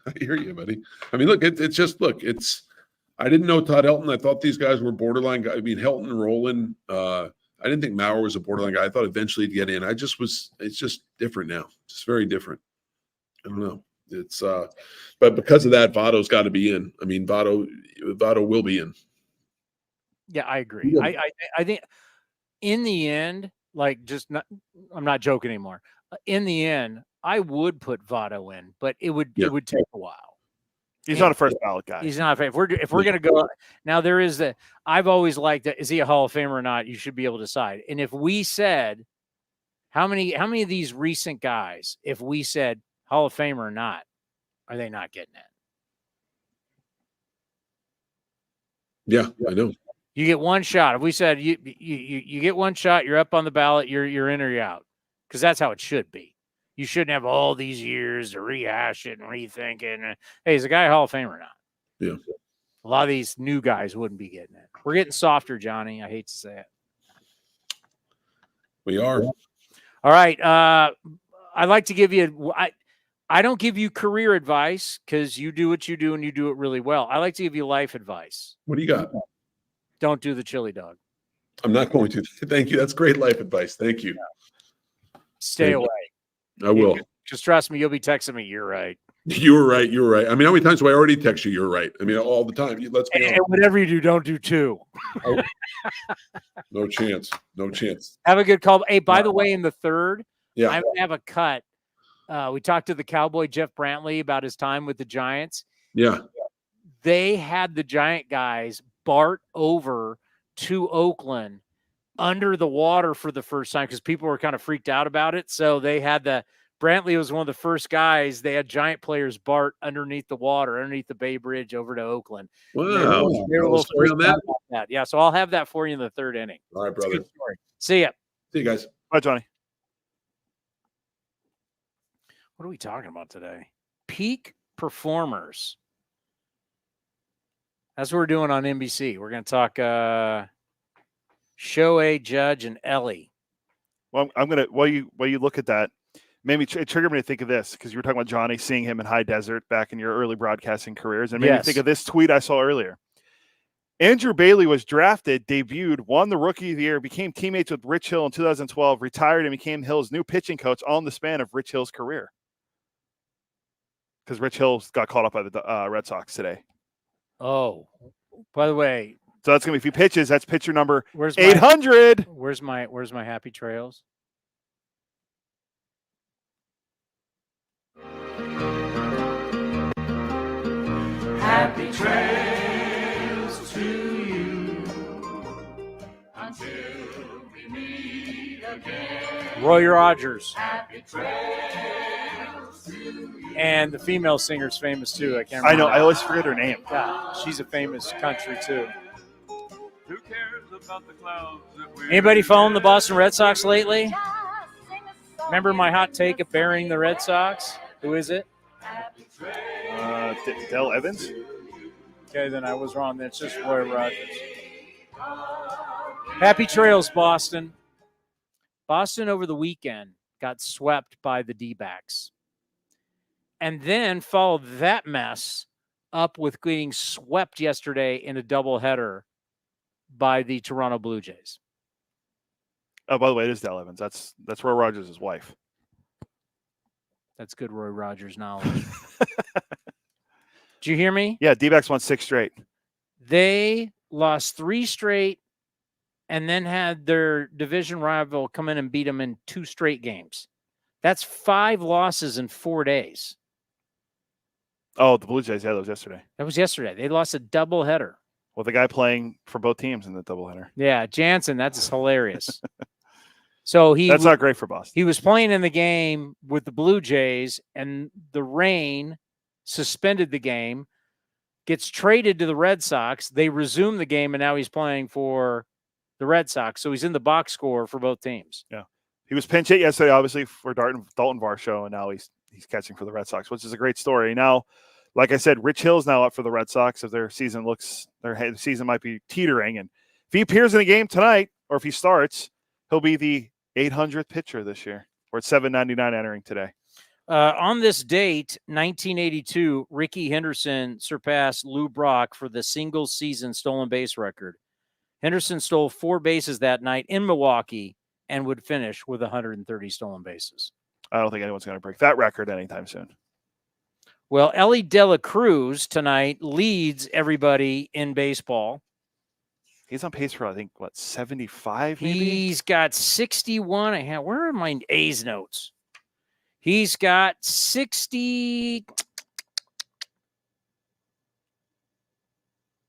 I hear you, buddy. I mean, look, I didn't know Todd Helton. I thought these guys were borderline guys. I mean, Helton and Roland. I didn't think Mauer was a borderline guy. I thought eventually he'd get in. It's just different now. Just very different. I don't know. It's but because of that, Votto's got to be in. I mean, Votto will be in. Yeah, I agree. I think in the end, I'm not joking anymore. In the end, I would put Votto in, but it would take a while. He's not a first ballot guy. He's not. If we're going to go now, there is I've always liked that. Is he a Hall of Famer or not? You should be able to decide. And if we said how many of these recent guys, if we said Hall of Famer or not, are they not getting it? Yeah, I know. You get one shot. If we said you get one shot, you're up on the ballot, you're in or you're out, because that's how it should be. You shouldn't have all these years to rehash it and rethink it. And, hey, is a guy a Hall of Famer or not? Yeah. A lot of these new guys wouldn't be getting it. We're getting softer, Johnny. I hate to say it. We are. All right. I'd like to give you I don't give you career advice because you do what you do and you do it really well. I like to give you life advice. What do you got? Don't do the chili dog. I'm not going to. Thank you. That's great life advice. Thank you. Stay away. I will. Just trust me. You'll be texting me. You're right. You're right. You're right. I mean, how many times do I already text you? You're right. I mean, all the time. Let's be honest. And whatever you do, don't do two. No chance. No chance. Have a good call. Hey, by the way, in the third, yeah, I'm going to have a cut. We talked to the Cowboy, Jeff Brantley, about his time with the Giants. Yeah. They had the Giant guys BART over to Oakland under the water for the first time because people were kind of freaked out about it. So they had Brantley was one of the first guys. They had Giant players BART underneath the water, underneath the Bay Bridge over to Oakland. Wow. They're a little story on that. Yeah. So I'll have that for you in the third inning. All right, brother. See ya. See you guys. Bye, Johnny. What are we talking about today? Peak performers. That's what we're doing on NBC. We're going to talk Shohei, Judge, and Ellie. Well, I'm going to, while you look at that, it triggered me to think of this because you were talking about Johnny, seeing him in high desert back in your early broadcasting careers. And made me think of this tweet I saw earlier. Andrew Bailey was drafted, debuted, won the Rookie of the Year, became teammates with Rich Hill in 2012, retired, and became Hill's new pitching coach on the span of Rich Hill's career. Because Rich Hill got caught up by the Red Sox today. Oh, by the way. So that's going to be, if he pitches, that's pitcher number 800. Where's my happy trails? Happy trails to you until we meet again. Roy Rogers. Happy trails to you. And the female singer's famous too. I can't remember. I know. I always forget her name. Yeah, she's a famous country too. Who cares about the clouds that we're Anybody following the Boston Red Sox lately? Remember my hot take of burying the Red Sox? Who is it? Dell Evans. Okay, then I was wrong. It's just Roy Rogers. Happy trails, Boston. Boston over the weekend got swept by the D-backs. And then followed that mess up with getting swept yesterday in a doubleheader by the Toronto Blue Jays. Oh, by the way, it is Dale Evans. That's Roy Rogers' wife. That's good Roy Rogers knowledge. Did you hear me? Yeah, D-backs won 6 straight. They lost 3 straight and then had their division rival come in and beat them in 2 straight games. That's 5 losses in 4 days. Oh, the Blue Jays, yeah, that was yesterday. That was yesterday. They lost a doubleheader. Well, the guy playing for both teams in the doubleheader. Yeah, Jansen, that's hilarious. So that's not great for Boston. He was playing in the game with the Blue Jays, and the rain suspended the game, gets traded to the Red Sox. They resume the game, and now he's playing for the Red Sox. So he's in the box score for both teams. Yeah. He was pinch hit yesterday, obviously, for Dalton Varsho, and now he's catching for the Red Sox, which is a great story. Now, like I said, Rich Hill's now up for the Red Sox. If their season might be teetering, and if he appears in a game tonight, or if he starts, he'll be the 800th pitcher this year. We're at 799 entering today. On this date, 1982, Ricky Henderson surpassed Lou Brock for the single season stolen base record. Henderson stole 4 bases that night in Milwaukee and would finish with 130 stolen bases. I don't think anyone's going to break that record anytime soon. Well, Ellie De La Cruz tonight leads everybody in baseball. He's on pace for, I think, 75 maybe? He's got 61. Where are my A's notes? He's got 60.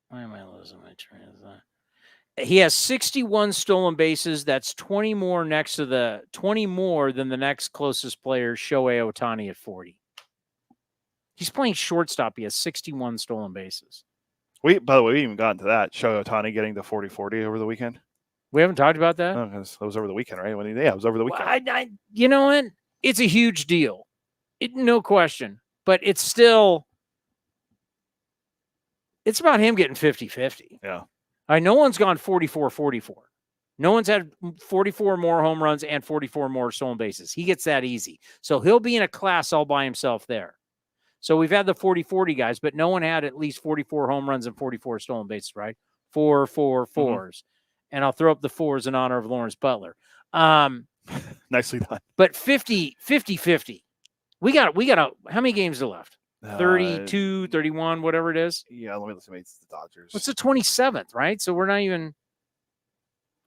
Why am I losing my train of thought? He has 61 stolen bases. That's 20 more than the next closest player, Shohei Ohtani, at 40. He's playing shortstop. He has 61 stolen bases. By the way, we even got into that. Shohei Ohtani getting the 40-40 over the weekend. We haven't talked about that? No, because it was over the weekend, right? It was over the weekend. Well, you know what? It's a huge deal. No question. But it's still, it's about him getting 50-50. Yeah. No one's gone 44-44. No one's had 44 more home runs and 44 more stolen bases. He gets that easy. So he'll be in a class all by himself there. So we've had the 40-40 guys, but no one had at least 44 home runs and 44 stolen bases, right? 4 4 4s. Mm-hmm. And I'll throw up the 4s in honor of Lawrence Butler. Nicely done. But 50-50. We got how many games are left? 32, 31, whatever it is. Yeah, let me listen. It's the Dodgers. What's the 27th, right? So we're not even.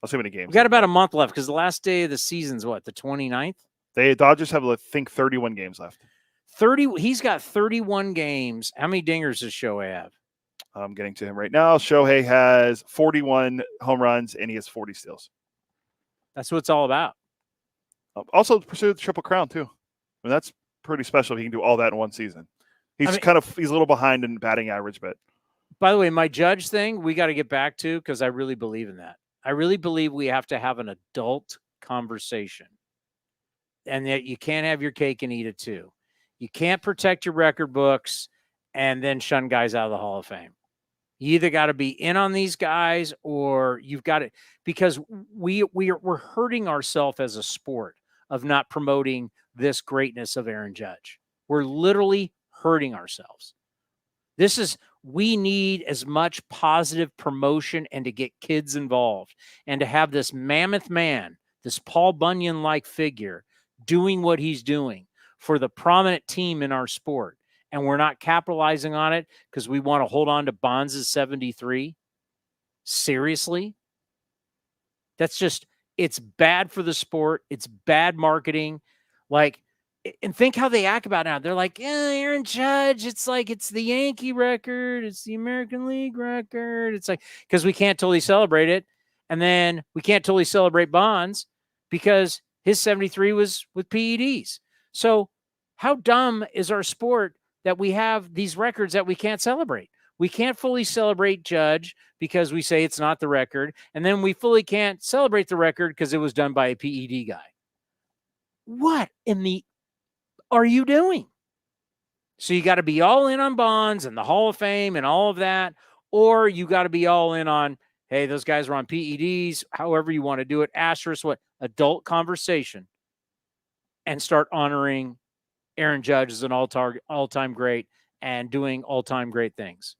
I'll see how many games. We got about a month left because the last day of the season's what, the 29th? The Dodgers have, I think, 31 games left. 30. He's got 31 games. How many dingers does Shohei have? I'm getting to him right now. Shohei has 41 home runs and he has 40 steals. That's what it's all about. Also, pursue the Triple Crown too. I mean, that's pretty special if he can do all that in one season. He's a little behind in batting average, but. By the way, my Judge thing, we got to get back to because I really believe in that. I really believe we have to have an adult conversation, and that you can't have your cake and eat it too. You can't protect your record books and then shun guys out of the Hall of Fame. You either got to be in on these guys or you've got to, because we're hurting ourselves as a sport of not promoting this greatness of Aaron Judge. We're literally hurting ourselves. We need as much positive promotion and to get kids involved and to have this mammoth man, this Paul Bunyan-like figure doing what he's doing for the prominent team in our sport. And we're not capitalizing on it because we want to hold on to Bonds' 73. Seriously? It's bad for the sport. It's bad marketing. And think how they act about it now. They're like, Aaron Judge, it's the Yankee record. It's the American League record. It's because we can't totally celebrate it. And then we can't totally celebrate Bonds because his 73 was with PEDs. So how dumb is our sport that we have these records that we can't celebrate? We can't fully celebrate Judge because we say it's not the record. And then we fully can't celebrate the record because it was done by a PED guy. What in the are you doing? So you got to be all in on Bonds and the Hall of Fame and all of that, or you got to be all in on, hey, those guys were on PEDs, however you want to do it, asterisk what, adult conversation. and start honoring Aaron Judge as an all-time great and doing all-time great things.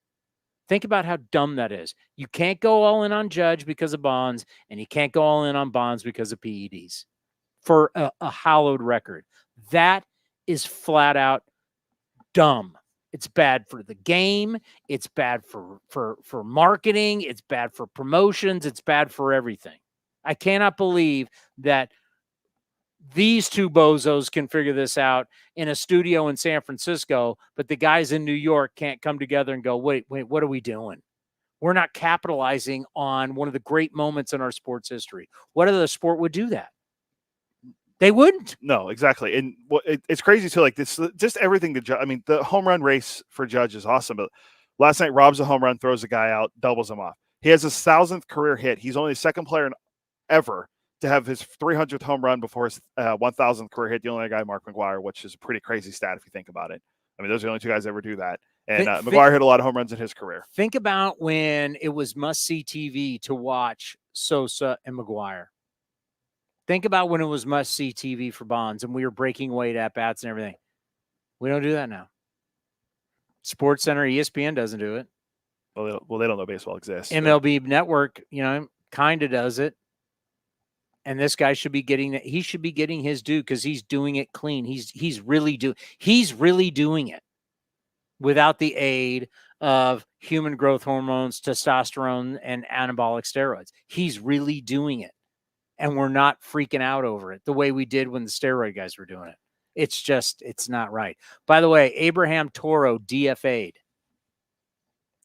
Think about how dumb that is. You can't go all in on Judge because of Bonds, and you can't go all in on Bonds because of PEDs for a hallowed record. That is flat out dumb. It's bad for the game. It's bad for marketing. It's bad for promotions. It's bad for everything. I cannot believe that these two bozos can figure this out in a studio in San Francisco, but the guys in New York can't come together and go, wait, what are we doing? We're not capitalizing on one of the great moments in our sports history. What other sport would do that? They wouldn't. No, exactly. And it's crazy too. Like this, just everything to Judge. I mean, the home run race for Judge is awesome. But last night, robs a home run, throws a guy out, doubles him off. He has his 1,000th career hit. He's only the second player ever to have his 300th home run before his 1,000th career hit. The only guy, Mark McGwire, which is a pretty crazy stat if you think about it. I mean, those are the only two guys that ever do that. And McGwire hit a lot of home runs in his career. Think about when it was must-see TV to watch Sosa and McGwire. Think about when it was must-see TV for Bonds and we were breaking weight at-bats and everything. We don't do that now. SportsCenter, ESPN doesn't do it. Well, they don't know baseball exists. MLB Network, kind of does it. And this guy should be getting it. He should be getting his due because he's doing it clean. He's really doing it without the aid of human growth hormones, testosterone, and anabolic steroids. He's really doing it. And we're not freaking out over it the way we did when the steroid guys were doing it. It's not right. By the way, Abraham Toro DFA'd.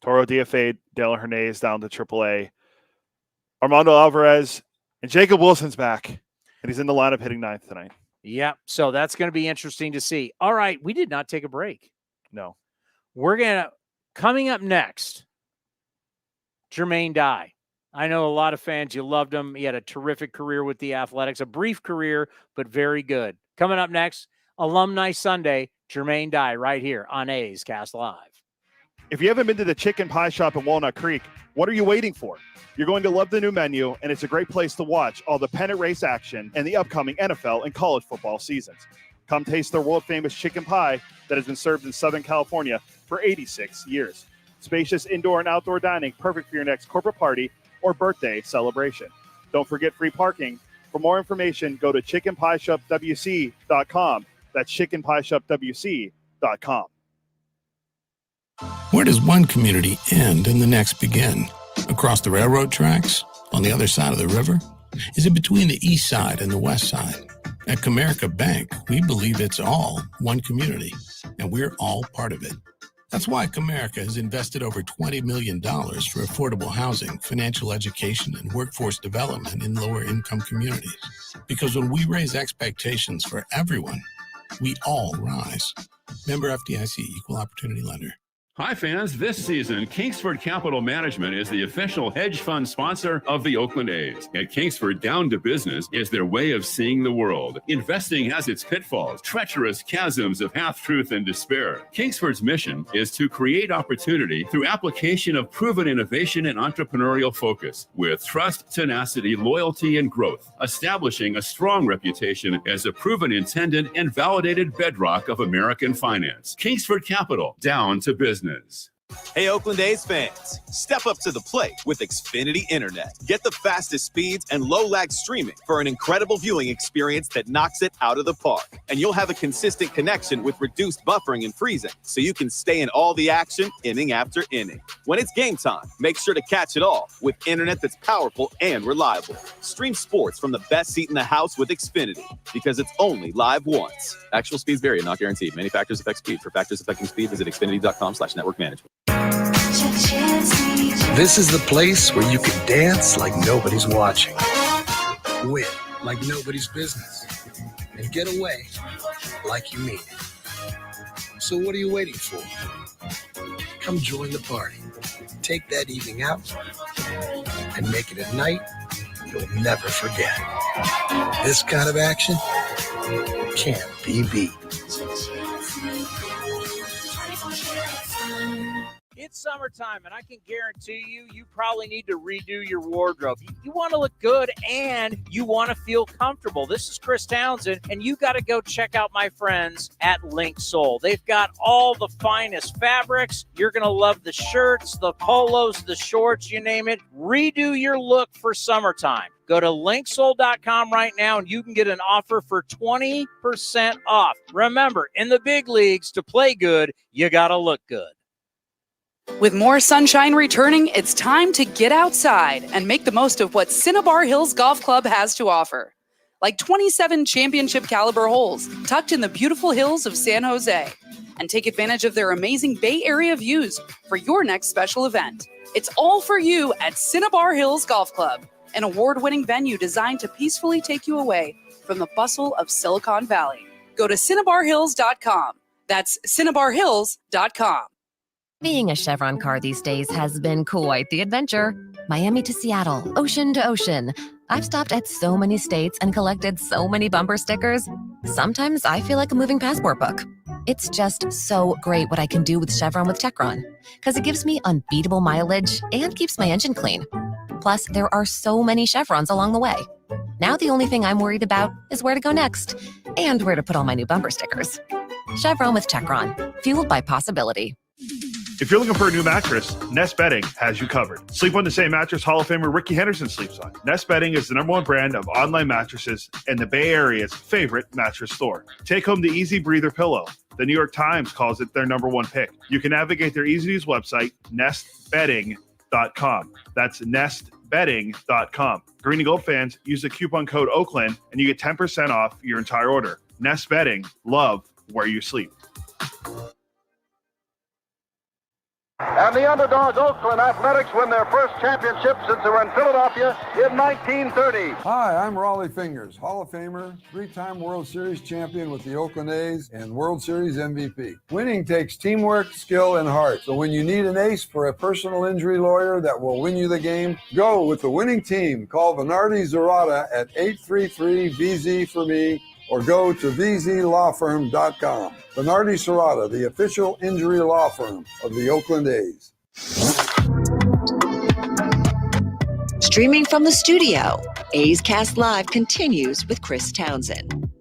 Toro DFA'd, Dale Hernandez down to AAA. Armando Alvarez and Jacob Wilson's back, and he's in the lineup hitting 9th tonight. Yeah, so that's going to be interesting to see. All right, we did not take a break. No. Coming up next, Jermaine Dye. I know a lot of fans, you loved him. He had a terrific career with the Athletics, a brief career, but very good. Coming up next, Alumni Sunday, Jermaine Dye right here on A's Cast Live. If you haven't been to the Chicken Pie Shop in Walnut Creek, what are you waiting for? You're going to love the new menu, and it's a great place to watch all the pennant race action and the upcoming NFL and college football seasons. Come taste their world-famous chicken pie that has been served in Southern California for 86 years. Spacious indoor and outdoor dining, perfect for your next corporate party or birthday celebration. Don't forget free parking. For more information, go to chickenpieshopwc.com. That's chickenpieshopwc.com. Where does one community end and the next begin? Across the railroad tracks? On the other side of the river? Is it between the east side and the west side? At Comerica Bank, we believe it's all one community, and we're all part of it. That's why Comerica has invested over $20 million for affordable housing, financial education, and workforce development in lower-income communities. Because when we raise expectations for everyone, we all rise. Member FDIC, Equal Opportunity Lender. Hi, fans. This season, Kingsford Capital Management is the official hedge fund sponsor of the Oakland A's. At Kingsford, down to business is their way of seeing the world. Investing has its pitfalls, treacherous chasms of half-truth and despair. Kingsford's mission is to create opportunity through application of proven innovation and entrepreneurial focus with trust, tenacity, loyalty, and growth, establishing a strong reputation as a proven intended and validated bedrock of American finance. Kingsford Capital, down to business. Hey, Oakland A's fans, step up to the plate with Xfinity Internet. Get the fastest speeds and low-lag streaming for an incredible viewing experience that knocks it out of the park. And you'll have a consistent connection with reduced buffering and freezing, so you can stay in all the action inning after inning. When it's game time, make sure to catch it all with internet that's powerful and reliable. Stream sports from the best seat in the house with Xfinity, because it's only live once. Actual speeds vary and not guaranteed. Many factors affect speed. For factors affecting speed, visit xfinity.com/network management. This is the place where you can dance like nobody's watching, win like nobody's business, and get away like you mean it. So what are you waiting for? Come join the party. Take that evening out and make it a night you'll never forget. This kind of action can't be beat. It's summertime, and I can guarantee you probably need to redo your wardrobe. You want to look good and you want to feel comfortable. This is Chris Townsend, and you got to go check out my friends at Link Soul. They've got all the finest fabrics. You're going to love the shirts, the polos, the shorts, you name it. Redo your look for summertime. Go to linksoul.com right now and you can get an offer for 20% off. Remember, in the big leagues, to play good, you got to look good. With more sunshine returning, it's time to get outside and make the most of what Cinnabar Hills Golf Club has to offer. Like 27 championship caliber holes tucked in the beautiful hills of San Jose. And take advantage of their amazing Bay Area views for your next special event. It's all for you at Cinnabar Hills Golf Club, an award-winning venue designed to peacefully take you away from the bustle of Silicon Valley. Go to CinnabarHills.com. That's CinnabarHills.com. Being a Chevron car these days has been quite the adventure. Miami to Seattle, ocean to ocean. I've stopped at so many states and collected so many bumper stickers. Sometimes I feel like a moving passport book. It's just so great what I can do with Chevron with Techron, because it gives me unbeatable mileage and keeps my engine clean. Plus, there are so many Chevrons along the way. Now the only thing I'm worried about is where to go next and where to put all my new bumper stickers. Chevron with Techron, fueled by possibility. If you're looking for a new mattress, Nest Bedding has you covered. Sleep on the same mattress Hall of Famer Ricky Henderson sleeps on. Nest Bedding is the #1 brand of online mattresses and the Bay Area's favorite mattress store. Take home the Easy Breather pillow. The New York Times calls it their #1 pick. You can navigate their easy-to-use website, nestbedding.com. That's nestbedding.com. Green and Gold fans, use the coupon code Oakland and you get 10% off your entire order. Nest Bedding, love where you sleep. And the underdog Oakland Athletics win their first championship since they were in Philadelphia in 1930. Hi, I'm Raleigh Fingers, Hall of Famer, 3-time World Series champion with the Oakland A's and World Series MVP. Winning takes teamwork, skill, and heart. So when you need an ace for a personal injury lawyer that will win you the game, go with the winning team. Call Venardi Zerata at 833-VZ for me, or go to vzlawfirm.com. Venardi Serrata, the official injury law firm of the Oakland A's. Streaming from the studio, A's Cast Live continues with Chris Townsend.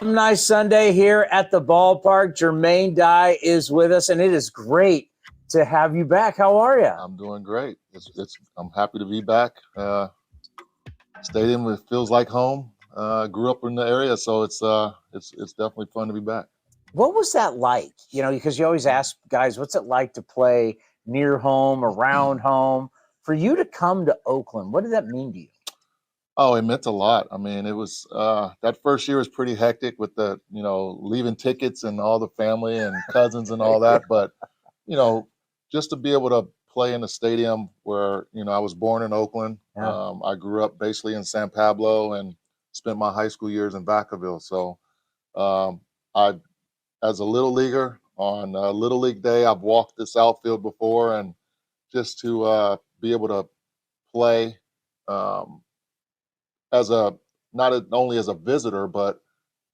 Nice Sunday here at the ballpark. Jermaine Dye is with us, and it is great to have you back. How are you? I'm doing great. I'm happy to be back. Stadium, it feels like home. Grew up in the area, so it's definitely fun to be back. What was that like? You know, because you always ask guys, what's it like to play near home, around home? For you to come to Oakland, what did that mean to you? Oh, it meant a lot. I mean, it was that first year was pretty hectic with the, leaving tickets and all the family and cousins and all that. But, just to be able to play in a stadium where, I was born in Oakland. Yeah. I grew up basically in San Pablo and spent my high school years in Vacaville. So as a little leaguer on Little League Day, I've walked this outfield before, and just to be able to play not only as a visitor, but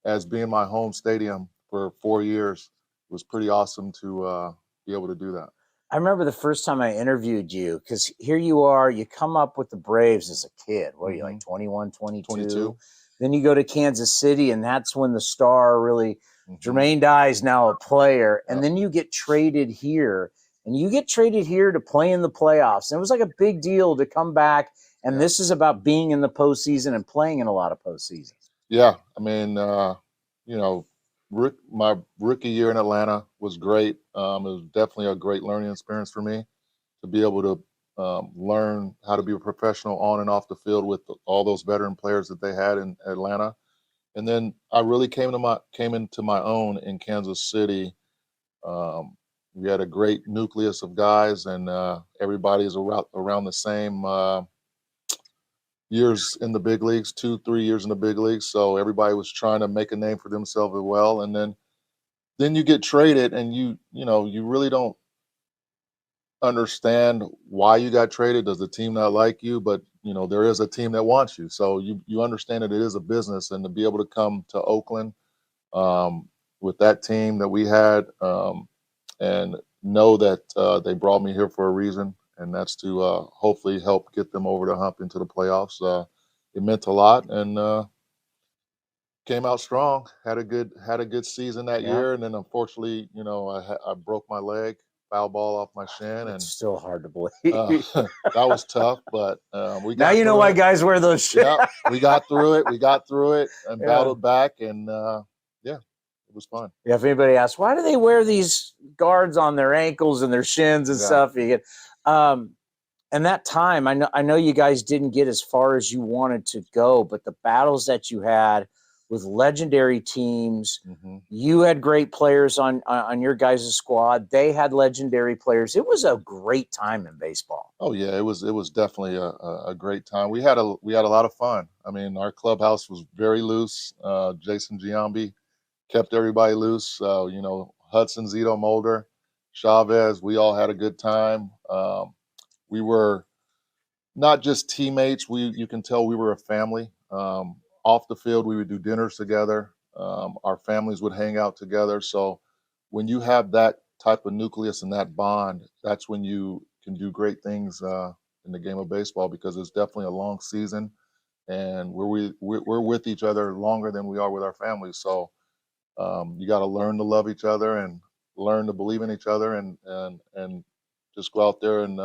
as being my home stadium for 4 years was pretty awesome to be able to do that. I remember the first time I interviewed you, because here you are, you come up with the Braves as a kid. What are you, like 21, 22? Then you go to Kansas City, and that's when the star really, Jermaine Dye is now a player. And then you get traded here, and you get traded here to play in the playoffs. And it was like a big deal to come back. And this is about being in the postseason and playing in a lot of postseasons. Yeah. I mean, my rookie year in Atlanta was great. It was definitely a great learning experience for me to be able to learn how to be a professional on and off the field with all those veteran players that they had in Atlanta. And then I really came into my own in Kansas City. We had a great nucleus of guys, and everybody is around the same years in the big leagues, 2-3 years in the big leagues. So everybody was trying to make a name for themselves as well. And then you get traded, and you really don't understand why you got traded. Does the team not like you? But there is a team that wants you. So you understand that it is a business, and to be able to come to Oakland with that team that we had, and know that they brought me here for a reason, and that's to hopefully help get them over the hump into the playoffs. It meant a lot, and came out strong. Had a good season that year, and then unfortunately, I broke my leg, foul ball off my shin, and It's still hard to believe. that was tough. But we got now you know through why it. guys wear those shit. Yeah, we got through it. We got through it and Yeah. battled back, and yeah, it was fun. Yeah, if anybody asks, why do they wear these guards on their ankles and their shins and Yeah. stuff? You get, and that time, I know you guys didn't get as far as you wanted to go, but the battles that you had with legendary teams, you had great players on your guys' squad. They had legendary players. It was a great time in baseball. Oh yeah, it was definitely a great time. We had a lot of fun. I mean, our clubhouse was very loose. Jason Giambi kept everybody loose. Hudson, Zito, Mulder, Chavez, we all had a good time. We were not just teammates. You can tell we were a family. Off the field, we would do dinners together. Our families would hang out together. So when you have that type of nucleus and that bond, that's when you can do great things in the game of baseball, because it's definitely a long season, and we're with each other longer than we are with our families. So you got to learn to love each other and learn to believe in each other, and just go out there and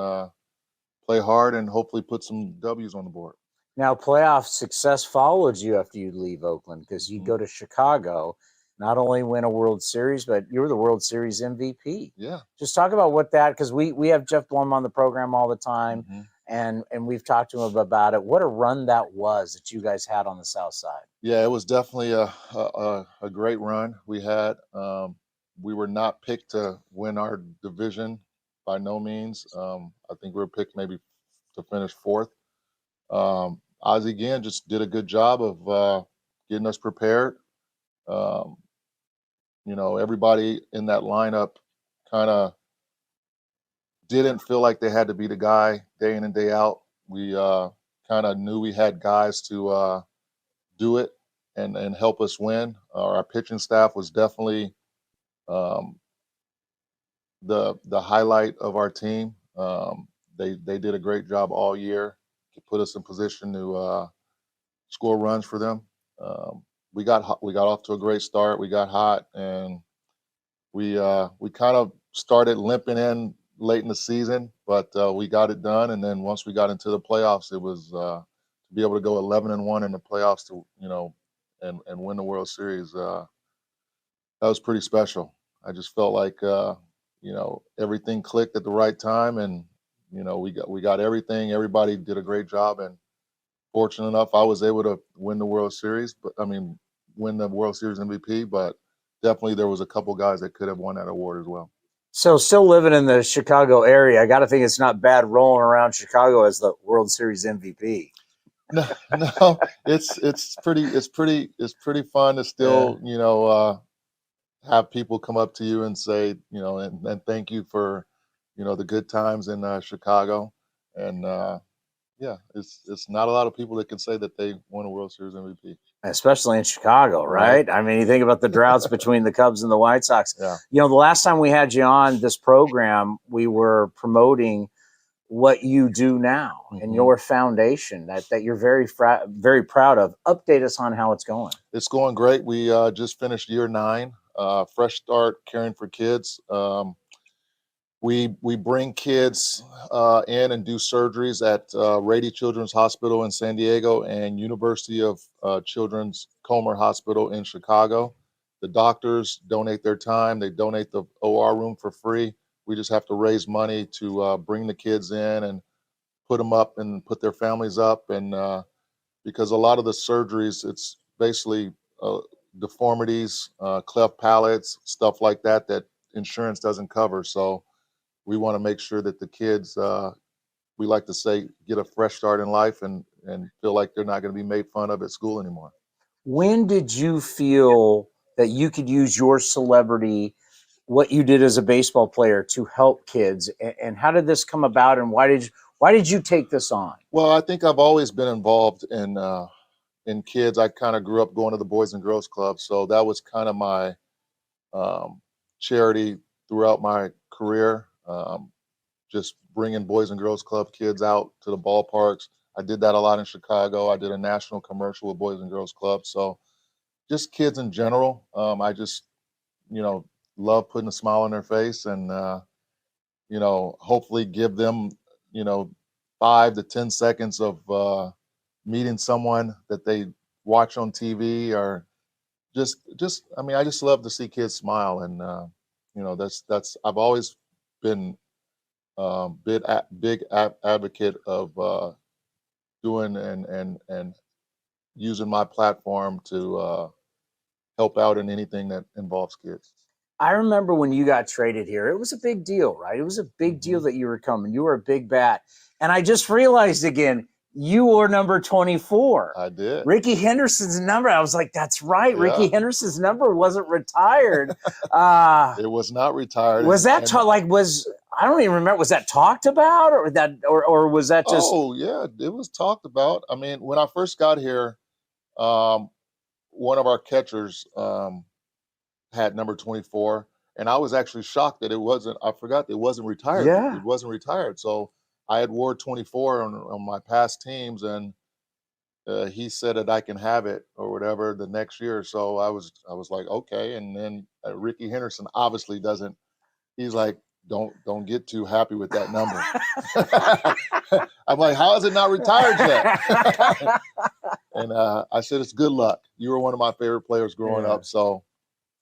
play hard and hopefully put some W's on the board. Now, playoff success followed you after you leave Oakland, because you go to Chicago, not only win a World Series, but you were the World Series MVP. Yeah. Just talk about what that, because we have Jeff Blum on the program all the time, and we've talked to him about it. What a run that was that you guys had on the South Side. Yeah, it was definitely a great run we had. We were not picked to win our division by no means. I think we were picked maybe to finish fourth. Ozzie again just did a good job of getting us prepared. Everybody in that lineup kind of didn't feel like they had to be the guy day in and day out. We kind of knew we had guys to do it and help us win. Our pitching staff was definitely the highlight of our team. They did a great job all year to put us in position to score runs for them. We got off to a great start. We got hot, and we kind of started limping in late in the season, but we got it done. And then once we got into the playoffs, it was to be able to go 11-1 in the playoffs to and win the World Series. That was pretty special. I just felt like everything clicked at the right time, and we got everything. Everybody did a great job, and fortunate enough, I was able to win the World Series. Win the World Series MVP. But definitely, there was a couple guys that could have won that award as well. So, still living in the Chicago area, I got to think it's not bad rolling around Chicago as the World Series MVP. No, it's pretty fun to still have people come up to you and say and thank you for the good times in Chicago. And it's not a lot of people that can say that they won a World Series MVP, especially in Chicago, right? I mean, you think about the droughts between the Cubs and the White Sox. Yeah. The last time we had you on this program, we were promoting what you do now and your foundation that you're very very proud of. Update us on how it's going. It's going great. We just finished year 9, fresh start, caring for kids. We bring kids in and do surgeries at Rady Children's Hospital in San Diego and University of Children's Comer Hospital in Chicago. The doctors donate their time. They donate the OR room for free. We just have to raise money to bring the kids in and put them up and put their families up. And because a lot of the surgeries, it's basically deformities, cleft palates, stuff like that insurance doesn't cover. So we want to make sure that the kids, we like to say, get a fresh start in life and feel like they're not going to be made fun of at school anymore. When did you feel that you could use your celebrity, what you did as a baseball player, to help kids? And how did this come about? And why did you take this on? Well, I think I've always been involved in kids. I kind of grew up going to the Boys and Girls Club, so that was kind of my charity throughout my career, just bringing Boys and Girls Club kids out to the ballparks. I did that a lot in Chicago. I did a national commercial with Boys and Girls Club. So just kids in general. I just, love putting a smile on their face and, hopefully give them, 5 to 10 seconds of meeting someone that they watch on TV or I just love to see kids smile. And, I've always been big advocate of doing and using my platform to help out in anything that involves kids. I remember when you got traded here, it was a big deal, right? It was a big deal that you were coming. You were a big bat. And I just realized again, you were number 24. I did. Ricky Henderson's number. I was like, that's right. Yeah. Ricky Henderson's number wasn't retired. It was not retired. Was that I don't even remember. Was that talked about or was that just? Oh yeah, it was talked about. I mean, when I first got here, one of our catchers had number 24, and I was actually shocked that it wasn't. I forgot it wasn't retired. Yeah. It wasn't retired. So I had wore 24 on my past teams, and he said that I can have it or whatever the next year. So I was like, okay. And then Ricky Henderson obviously doesn't. He's like, don't get too happy with that number. I'm like, how is it not retired yet? And I said, it's good luck. You were one of my favorite players growing up, so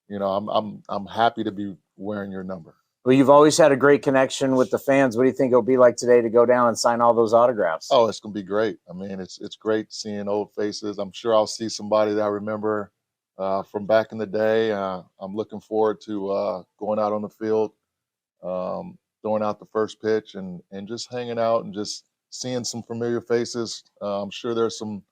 I'm happy to be wearing your number. Well, you've always had a great connection with the fans. What do you think it'll be like today to go down and sign all those autographs? Oh, it's gonna be great. I mean, it's great seeing old faces. I'm sure I'll see somebody that I remember from back in the day. I'm looking forward to going out on the field, throwing out the first pitch, and just hanging out and just seeing some familiar faces. I'm sure there's some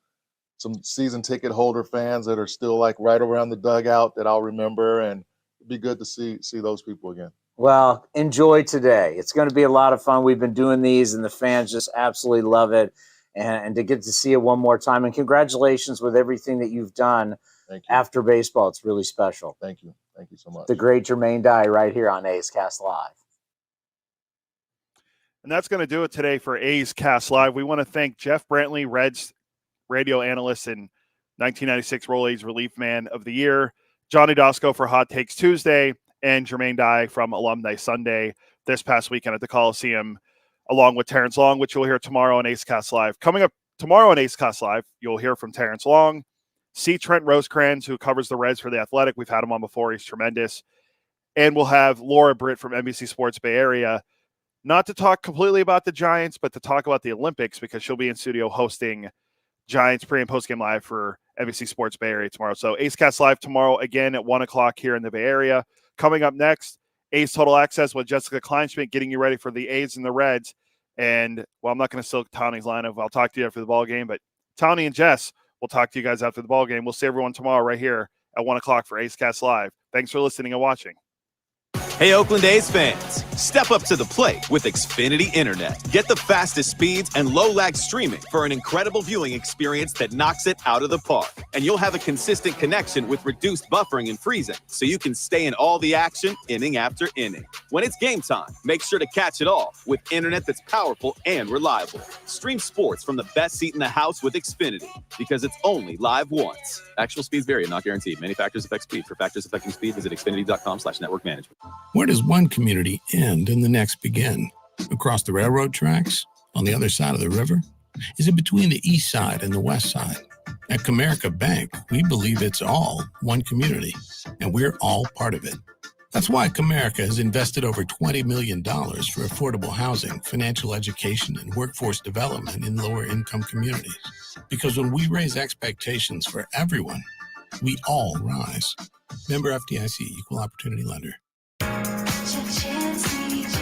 season ticket holder fans that are still like right around the dugout that I'll remember, and it'd be good to see those people again. Well, enjoy today. It's going to be a lot of fun. We've been doing these, and the fans just absolutely love it. And to get to see it one more time, and congratulations with everything that you've done after baseball. It's really special. Thank you. Thank you so much. The great Jermaine Dye right here on A's Cast Live. And that's going to do it today for A's Cast Live. We want to thank Jeff Brantley, Reds radio analyst and 1996 Roll A's Relief Man of the Year, Johnny Doskow for Hot Takes Tuesday, and Jermaine Dye from Alumni Sunday this past weekend at the Coliseum, along with Terrence Long, which you'll hear tomorrow on A's Cast Live. Coming up tomorrow on A's Cast Live, you'll hear from Terrence Long, see Trent Rosecrans, who covers the Reds for The Athletic. We've had him on before. He's tremendous. And we'll have Laura Britt from NBC Sports Bay Area, not to talk completely about the Giants, but to talk about the Olympics, because she'll be in studio hosting Giants pre- and post-game live for NBC Sports Bay Area tomorrow. So A's Cast Live tomorrow, again at 1 o'clock here in the Bay Area. Coming up next, A's Total Access with Jessica Kleinschmidt, getting you ready for the A's and the Reds. And, well, I'm not going to steal Towny's lineup. I'll talk to you after the ball game. But Towny and Jess will talk to you guys after the ball game. We'll see everyone tomorrow right here at 1 o'clock for A's Cast Live. Thanks for listening and watching. Hey, Oakland A's fans, step up to the plate with Xfinity Internet. Get the fastest speeds and low-lag streaming for an incredible viewing experience that knocks it out of the park. And you'll have a consistent connection with reduced buffering and freezing, so you can stay in all the action inning after inning. When it's game time, make sure to catch it all with internet that's powerful and reliable. Stream sports from the best seat in the house with Xfinity, because it's only live once. Actual speeds vary and not guaranteed. Many factors affect speed. For factors affecting speed, visit xfinity.com/network management. Where does one community end and the next begin? Across the railroad tracks? On the other side of the river? Is it between the east side and the west side? At Comerica Bank, we believe it's all one community, and we're all part of it. That's why Comerica has invested over $20 million for affordable housing, financial education, and workforce development in lower-income communities. Because when we raise expectations for everyone, we all rise. Member FDIC, Equal Opportunity Lender.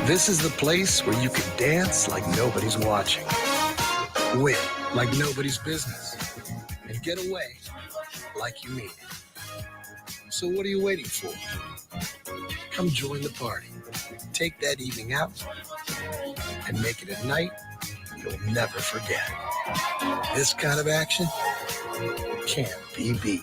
This is the place where you can dance like nobody's watching, win like nobody's business, and get away like you mean it. So what are you waiting for? Come join the party. Take that evening out and make it a night you'll never forget. This kind of action can't be beat.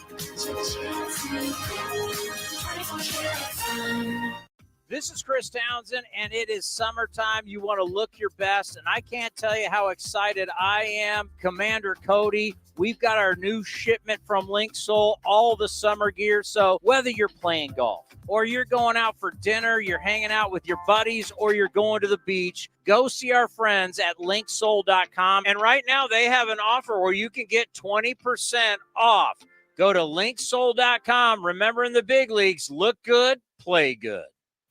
This is Chris Townsend, and it is summertime. You want to look your best, and I can't tell you how excited I am. Commander Cody, we've got our new shipment from Link Soul, all the summer gear. So whether you're playing golf or you're going out for dinner, you're hanging out with your buddies, or you're going to the beach, go see our friends at linksoul.com. And right now they have an offer where you can get 20% off. Go to linksoul.com. Remember, in the big leagues, look good, play good.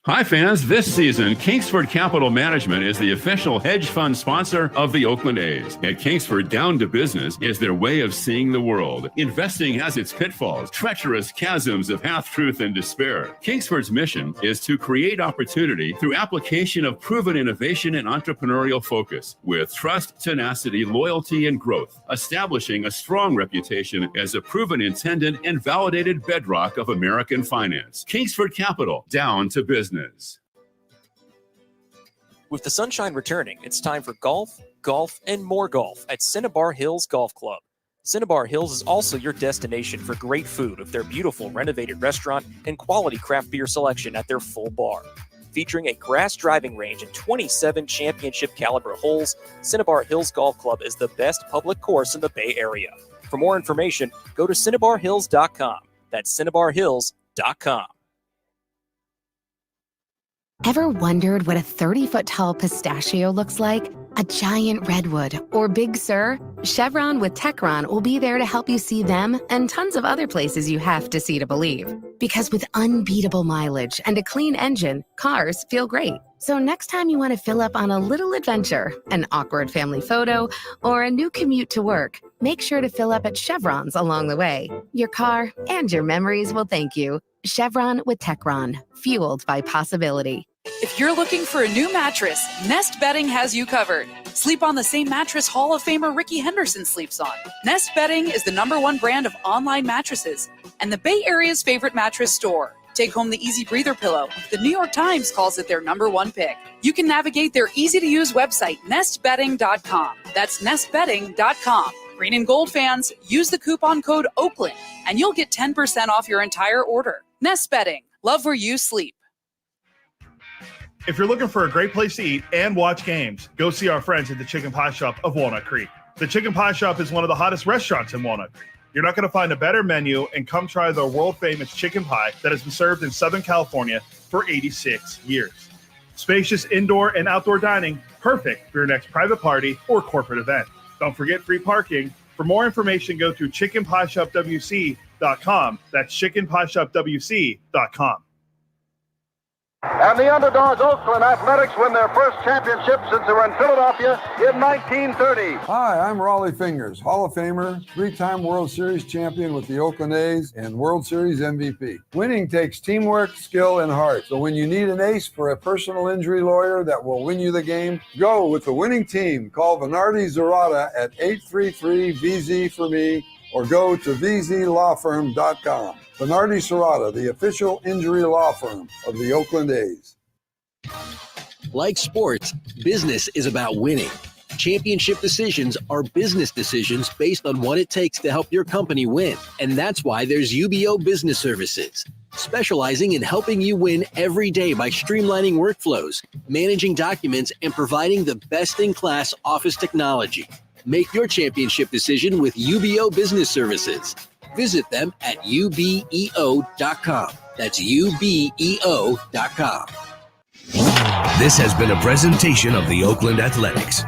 Hi, fans. This season, Kingsford Capital Management is the official hedge fund sponsor of the Oakland A's. At Kingsford, down to business is their way of seeing the world. Investing has its pitfalls, treacherous chasms of half-truth and despair. Kingsford's mission is to create opportunity through application of proven innovation and entrepreneurial focus with trust, tenacity, loyalty, and growth, establishing a strong reputation as a proven intended and validated bedrock of American finance. Kingsford Capital, down to business. With the sunshine returning, it's time for golf, and more golf at Cinnabar Hills Golf Club. Cinnabar Hills is also your destination for great food with their beautiful renovated restaurant and quality craft beer selection at their full bar. Featuring a grass driving range and 27 championship caliber holes, Cinnabar Hills Golf Club is the best public course in the Bay Area. For more information, go to cinnabarhills.com. That's cinnabarhills.com. Ever wondered what a 30-foot tall pistachio looks like? A giant redwood or Big Sur? Chevron with Techron will be there to help you see them and tons of other places you have to see to believe. Because with unbeatable mileage and a clean engine, cars feel great. So next time you want to fill up on a little adventure, an awkward family photo, or a new commute to work, make sure to fill up at Chevron's along the way. Your car and your memories will thank you. Chevron with Techron, fueled by possibility. If you're looking for a new mattress, Nest Bedding has you covered. Sleep on the same mattress Hall of Famer Ricky Henderson sleeps on. Nest Bedding is the #1 brand of online mattresses and the Bay Area's favorite mattress store. Take home the Easy Breather pillow. The New York Times calls it their #1 pick. You can navigate their easy-to-use website, nestbedding.com. That's nestbedding.com. Green and gold fans, use the coupon code Oakland, and you'll get 10% off your entire order. Nest Bedding. Love where you sleep. If you're looking for a great place to eat and watch games, go see our friends at the Chicken Pie Shop of Walnut Creek. The Chicken Pie Shop is one of the hottest restaurants in Walnut Creek. You're not going to find a better menu, and come try their world-famous chicken pie that has been served in Southern California for 86 years. Spacious indoor and outdoor dining, perfect for your next private party or corporate event. Don't forget free parking. For more information, go to chickenpieshopwc.com. That's chickenpieshopwc.com. And the underdogs Oakland Athletics win their first championship since they were in Philadelphia in 1930. Hi, I'm Raleigh Fingers, Hall of Famer, 3-time World Series champion with the Oakland A's and World Series MVP. Winning takes teamwork, skill, and heart. So when you need an ace for a personal injury lawyer that will win you the game, go with the winning team. Call Venardi Zerata at 833-VZ for me, or go to vzlawfirm.com. Venardi Zerata, the official injury law firm of the Oakland A's. Like sports, business is about winning. Championship decisions are business decisions based on what it takes to help your company win. And that's why there's UBO Business Services, specializing in helping you win every day by streamlining workflows, managing documents, and providing the best-in-class office technology. Make your championship decision with UBO Business Services. Visit them at ubeo.com. That's ubeo.com. This has been a presentation of the Oakland Athletics.